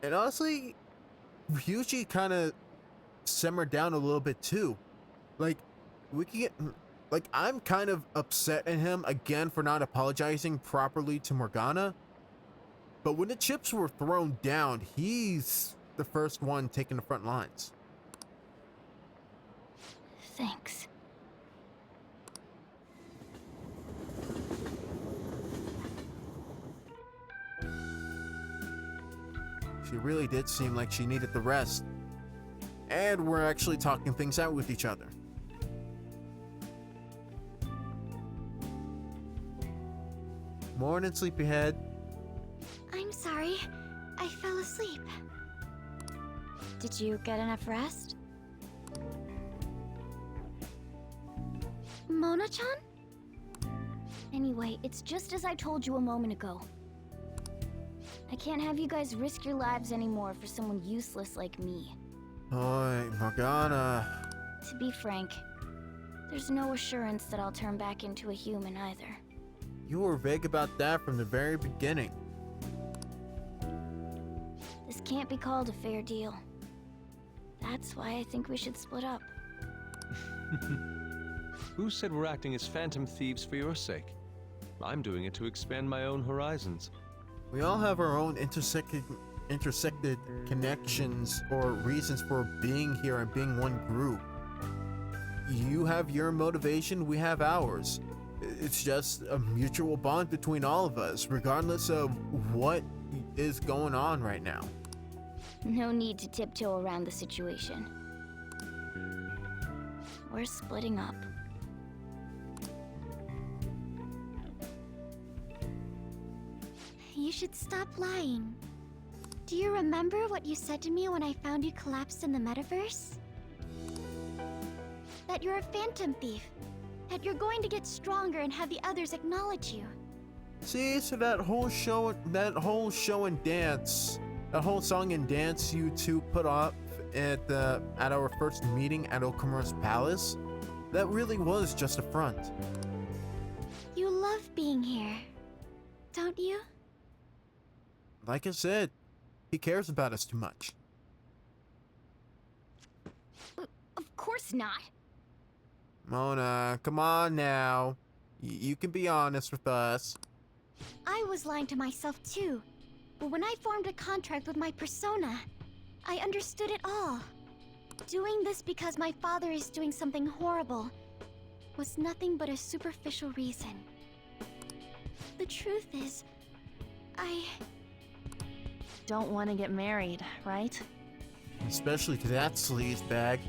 S2: And honestly, Ryuji kind of simmered down a little bit too. Like, we can get... Like, I'm kind of upset at him again for not apologizing properly to Morgana. But when the chips were thrown down, he's the first one taking the front lines.
S1: Thanks.
S2: She really did seem like she needed the rest. And we're actually talking things out with each other. Morning, sleepyhead.
S1: I'm sorry. I fell asleep. Did you get enough rest? Mona-chan? Anyway, it's just as I told you a moment ago. I can't have you guys risk your lives anymore for someone useless like me.
S2: Oi, Morgana.
S1: To be frank, there's no assurance that I'll turn back into a human either.
S2: You were vague about that from the very beginning.
S1: This can't be called a fair deal. That's why I think we should split up.
S12: Who said we're acting as phantom thieves for your sake? I'm doing it to expand my own horizons.
S2: We all have our own intersected connections or reasons for being here and being one group. You have your motivation, we have ours. It's just a mutual bond between all of us, regardless of what is going on right now.
S1: No need to tiptoe around the situation. We're splitting up.
S14: You should stop lying. Do you remember what you said to me when I found you collapsed in the metaverse? That you're a phantom thief. That you're going to get stronger and have the others acknowledge you.
S2: See, so that whole show and dance, that whole song and dance you two put up at our first meeting at Okumura's palace, that really was just a front.
S14: You love being here, don't you?
S2: Like I said, he cares about us too much.
S1: Of course not.
S2: Mona, come on now. You can be honest with us.
S14: I was lying to myself too. But when I formed a contract with my persona, I understood it all. Doing this because my father is doing something horrible was nothing but a superficial reason. The truth is, I
S13: don't want to get married, right?
S2: Especially to that sleaze bag.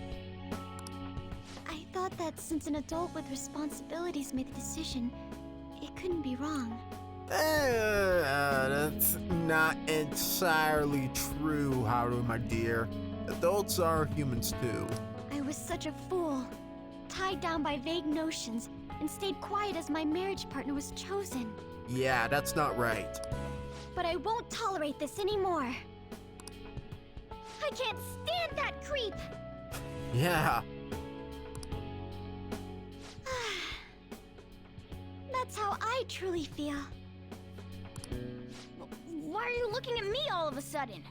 S14: I thought that since an adult with responsibilities made the decision, it couldn't be wrong.
S2: That's not entirely true, Haru, my dear. Adults are humans too.
S14: I was such a fool, tied down by vague notions, and stayed quiet as my marriage partner was chosen.
S2: Yeah, that's not right.
S14: But I won't tolerate this anymore. I can't stand that creep!
S2: Yeah.
S14: That's how I truly feel.
S1: Why are you looking at me all of a sudden?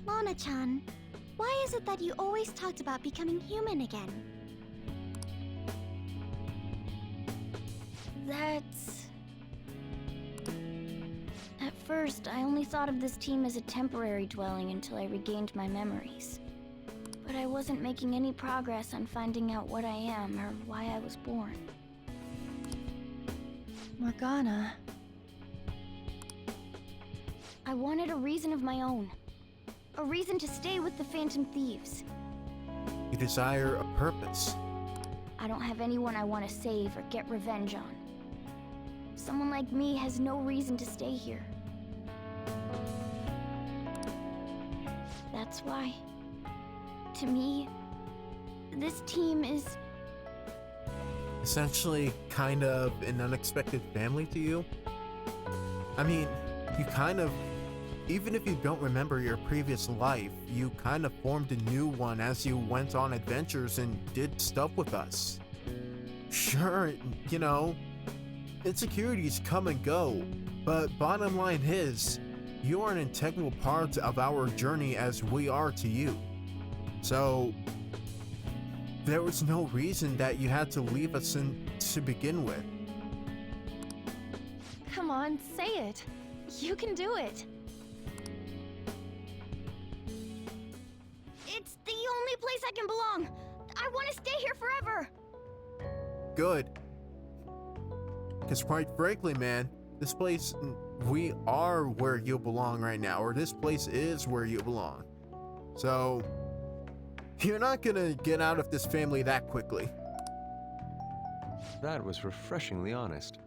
S14: Mona-chan, why is it that you always talked about becoming human again?
S1: That's... At first, I only thought of this team as a temporary dwelling until I regained my memories. But I wasn't making any progress on finding out what I am or why I was born.
S13: Morgana.
S1: I wanted a reason of my own. A reason to stay with the Phantom Thieves.
S2: You desire a purpose.
S1: I don't have anyone I want to save or get revenge on. Someone like me has no reason to stay here. That's why, to me, this team is...
S2: essentially kind of an unexpected family to you. I mean, you kind of, even if you don't remember your previous life, you kind of formed a new one as you went on adventures and did stuff with us. Sure, you know, insecurities come and go, but bottom line is, you are an integral part of our journey as we are to you. So, there was no reason that you had to leave us to begin with.
S13: Come on, say it. You can do it.
S14: place I can belong. I want to stay here forever.
S2: Good. Because quite frankly, man, this place, we are where you belong right now, or this place is where you belong. So, you're not gonna get out of this family that quickly.
S12: That was refreshingly honest.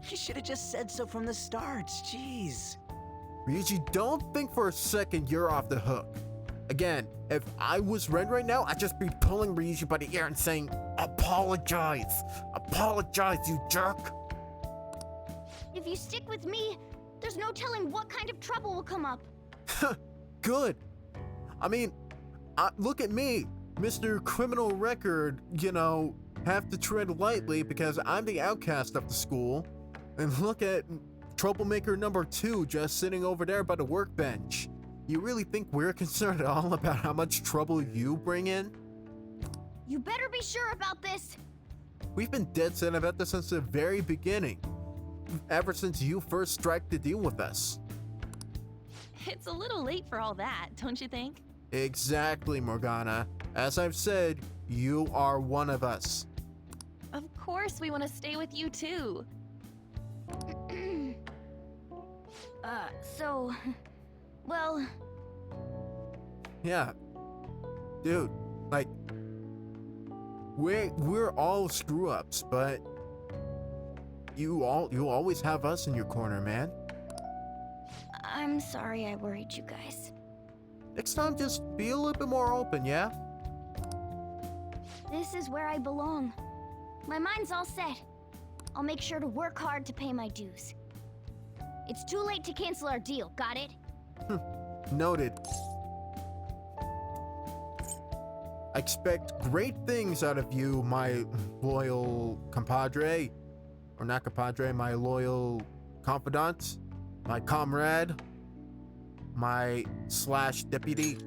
S8: You should have just said so from the start, jeez.
S2: Ryuji, don't think for a second you're off the hook. Again, if I was Ren right now, I'd just be pulling Ryuji by the ear and saying, apologize! Apologize, you jerk!
S14: If you stick with me, there's no telling what kind of trouble will come up.
S2: Good. I mean, look at me, Mr. Criminal Record, have to tread lightly because I'm the outcast of the school. And look at troublemaker number 2 just sitting over there by the workbench. You really think we're concerned at all about how much trouble you bring in?
S14: You better be sure about this.
S2: We've been dead set about this since the very beginning. Ever since you first struck to deal with us.
S13: It's a little late for all that, don't you think?
S2: Exactly, Morgana. As I've said, you are one of us.
S13: Of course we want to stay with you too.
S14: Well...
S2: Yeah. Dude, like... We're all screw-ups, but... You always have us in your corner, man.
S14: I'm sorry I worried you guys.
S2: Next time, just be a little bit more open, yeah?
S14: This is where I belong. My mind's all set. I'll make sure to work hard to pay my dues. It's too late to cancel our deal, got it?
S2: Noted. I expect great things out of you, my loyal compadre. Or not compadre, my loyal confidant. My comrade. My / deputy.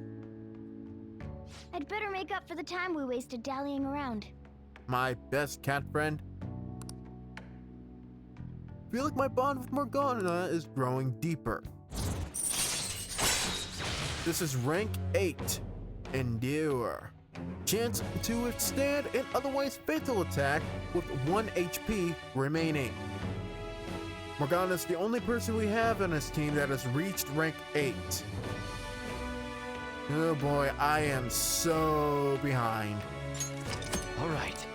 S14: I'd better make up for the time we wasted dallying around.
S2: My best cat friend. Feel like my bond with Morgana is growing deeper. This is rank 8. Endure. Chance to withstand an otherwise fatal attack with 1 HP remaining. Morgana's the only person we have on this team that has reached rank 8. Oh boy, I am so behind.
S8: All right.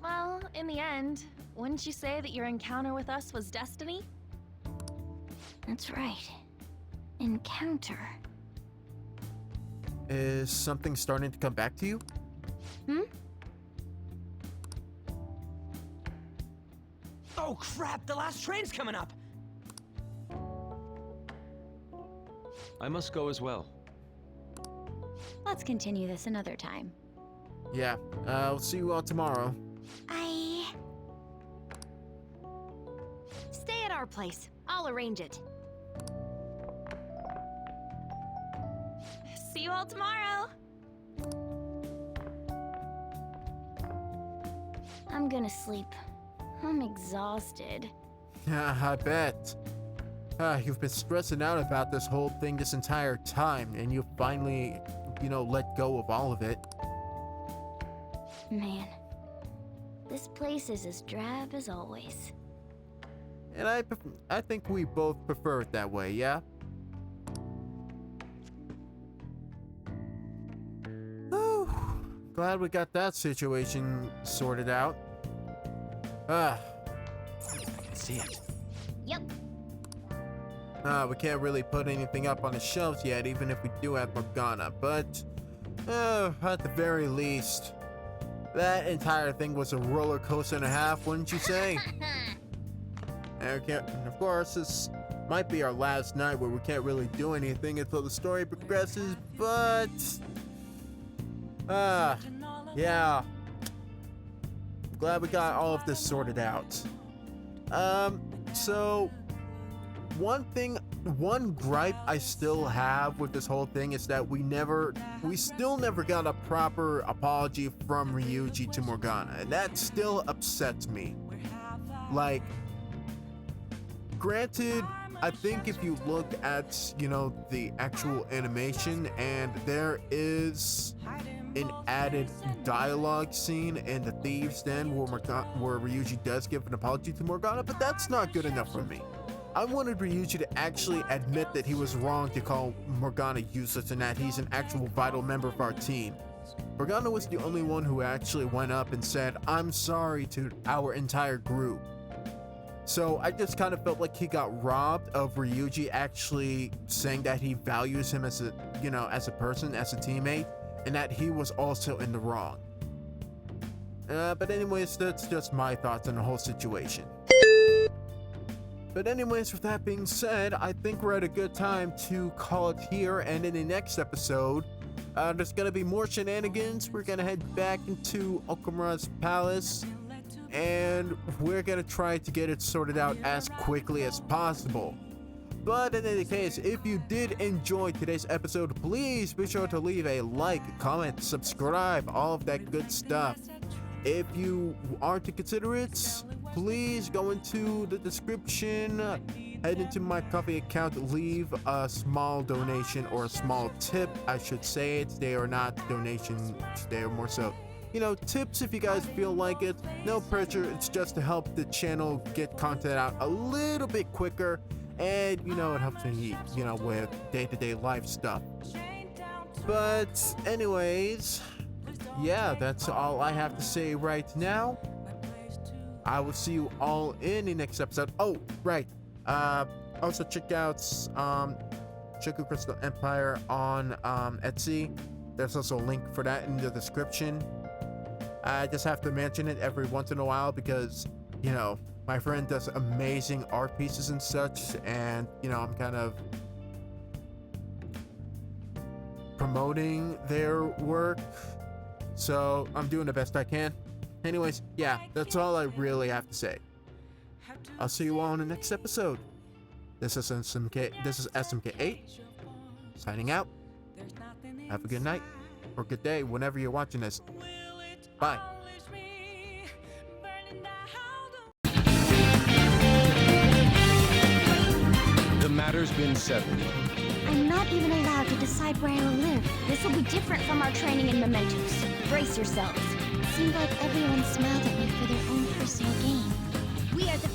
S13: Well, in the end, wouldn't you say that your encounter with us was destiny?
S14: That's right. Encounter.
S2: Is something starting to come back to you?
S8: Oh crap, the last train's coming up!
S12: I must go as well.
S1: Let's continue this another time.
S2: Yeah, I'll see you all tomorrow.
S7: Stay at our place. I'll arrange it.
S13: See you all tomorrow!
S14: I'm gonna sleep. I'm exhausted.
S2: Yeah, I bet. You've been stressing out about this whole thing this entire time, and you finally, let go of all of it.
S14: Man, this place is as drab as always.
S2: And I think we both prefer it that way, yeah? Whew. Glad we got that situation sorted out.
S8: I can see it.
S14: Yep.
S2: We can't really put anything up on the shelves yet, even if we do have Morgana, but at the very least, that entire thing was a roller coaster and a half, wouldn't you say? And of course, this might be our last night where we can't really do anything until the story progresses, but yeah. Glad we got all of this sorted out. So one gripe I still have with this whole thing is that we still never got a proper apology from Ryuji to Morgana, and that still upsets me. Like, granted, I think if you look at, you know, the actual animation, and there is an added dialogue scene in the Thieves' Den where Ryuji does give an apology to Morgana, but that's not good enough for me. I wanted Ryuji to actually admit that he was wrong to call Morgana useless and that he's an actual vital member of our team. Morgana was the only one who actually went up and said, "I'm sorry" to our entire group. So I just kind of felt like he got robbed of Ryuji actually saying that he values him as a, you know, as a person, as a teammate, and that he was also in the wrong. But anyways, that's just my thoughts on the whole situation. But anyways, with that being said, I think we're at a good time to call it here, and in the next episode, there's gonna be more shenanigans. We're gonna head back into Okumura's palace, and we're gonna try to get it sorted out as quickly as possible. But in any case, if you did enjoy today's episode, please be sure to leave a like, comment, subscribe, all of that good stuff. If you are to consider it, please go into the description, head into my Coffee account, leave a small donation, or a small tip, I should say it. They are not donations, they are more so, you know, tips if you guys feel like it. No pressure, it's just to help the channel get content out a little bit quicker, and you know, it helps me, you know, with day-to-day life stuff. But anyways, yeah, that's all I have to say right now. I will see you all in the next episode. Oh, right. Also check out Shoku Crystal Empire on Etsy. There's also a link for that in the description. I just have to mention it every once in a while because, you know, my friend does amazing art pieces and such, and, you know, I'm kind of promoting their work. So I'm doing the best I can. Anyways, yeah, that's all I really have to say. I'll see you all in the next episode. This is SMK8 signing out. Have a good night or good day whenever you're watching this. Bye.
S9: The matter's been settled.
S14: I'm not even allowed to decide where I will live. This will be different from our training in Mementos. Brace yourselves. Seemed like everyone smiled at me for their own personal gain. We are the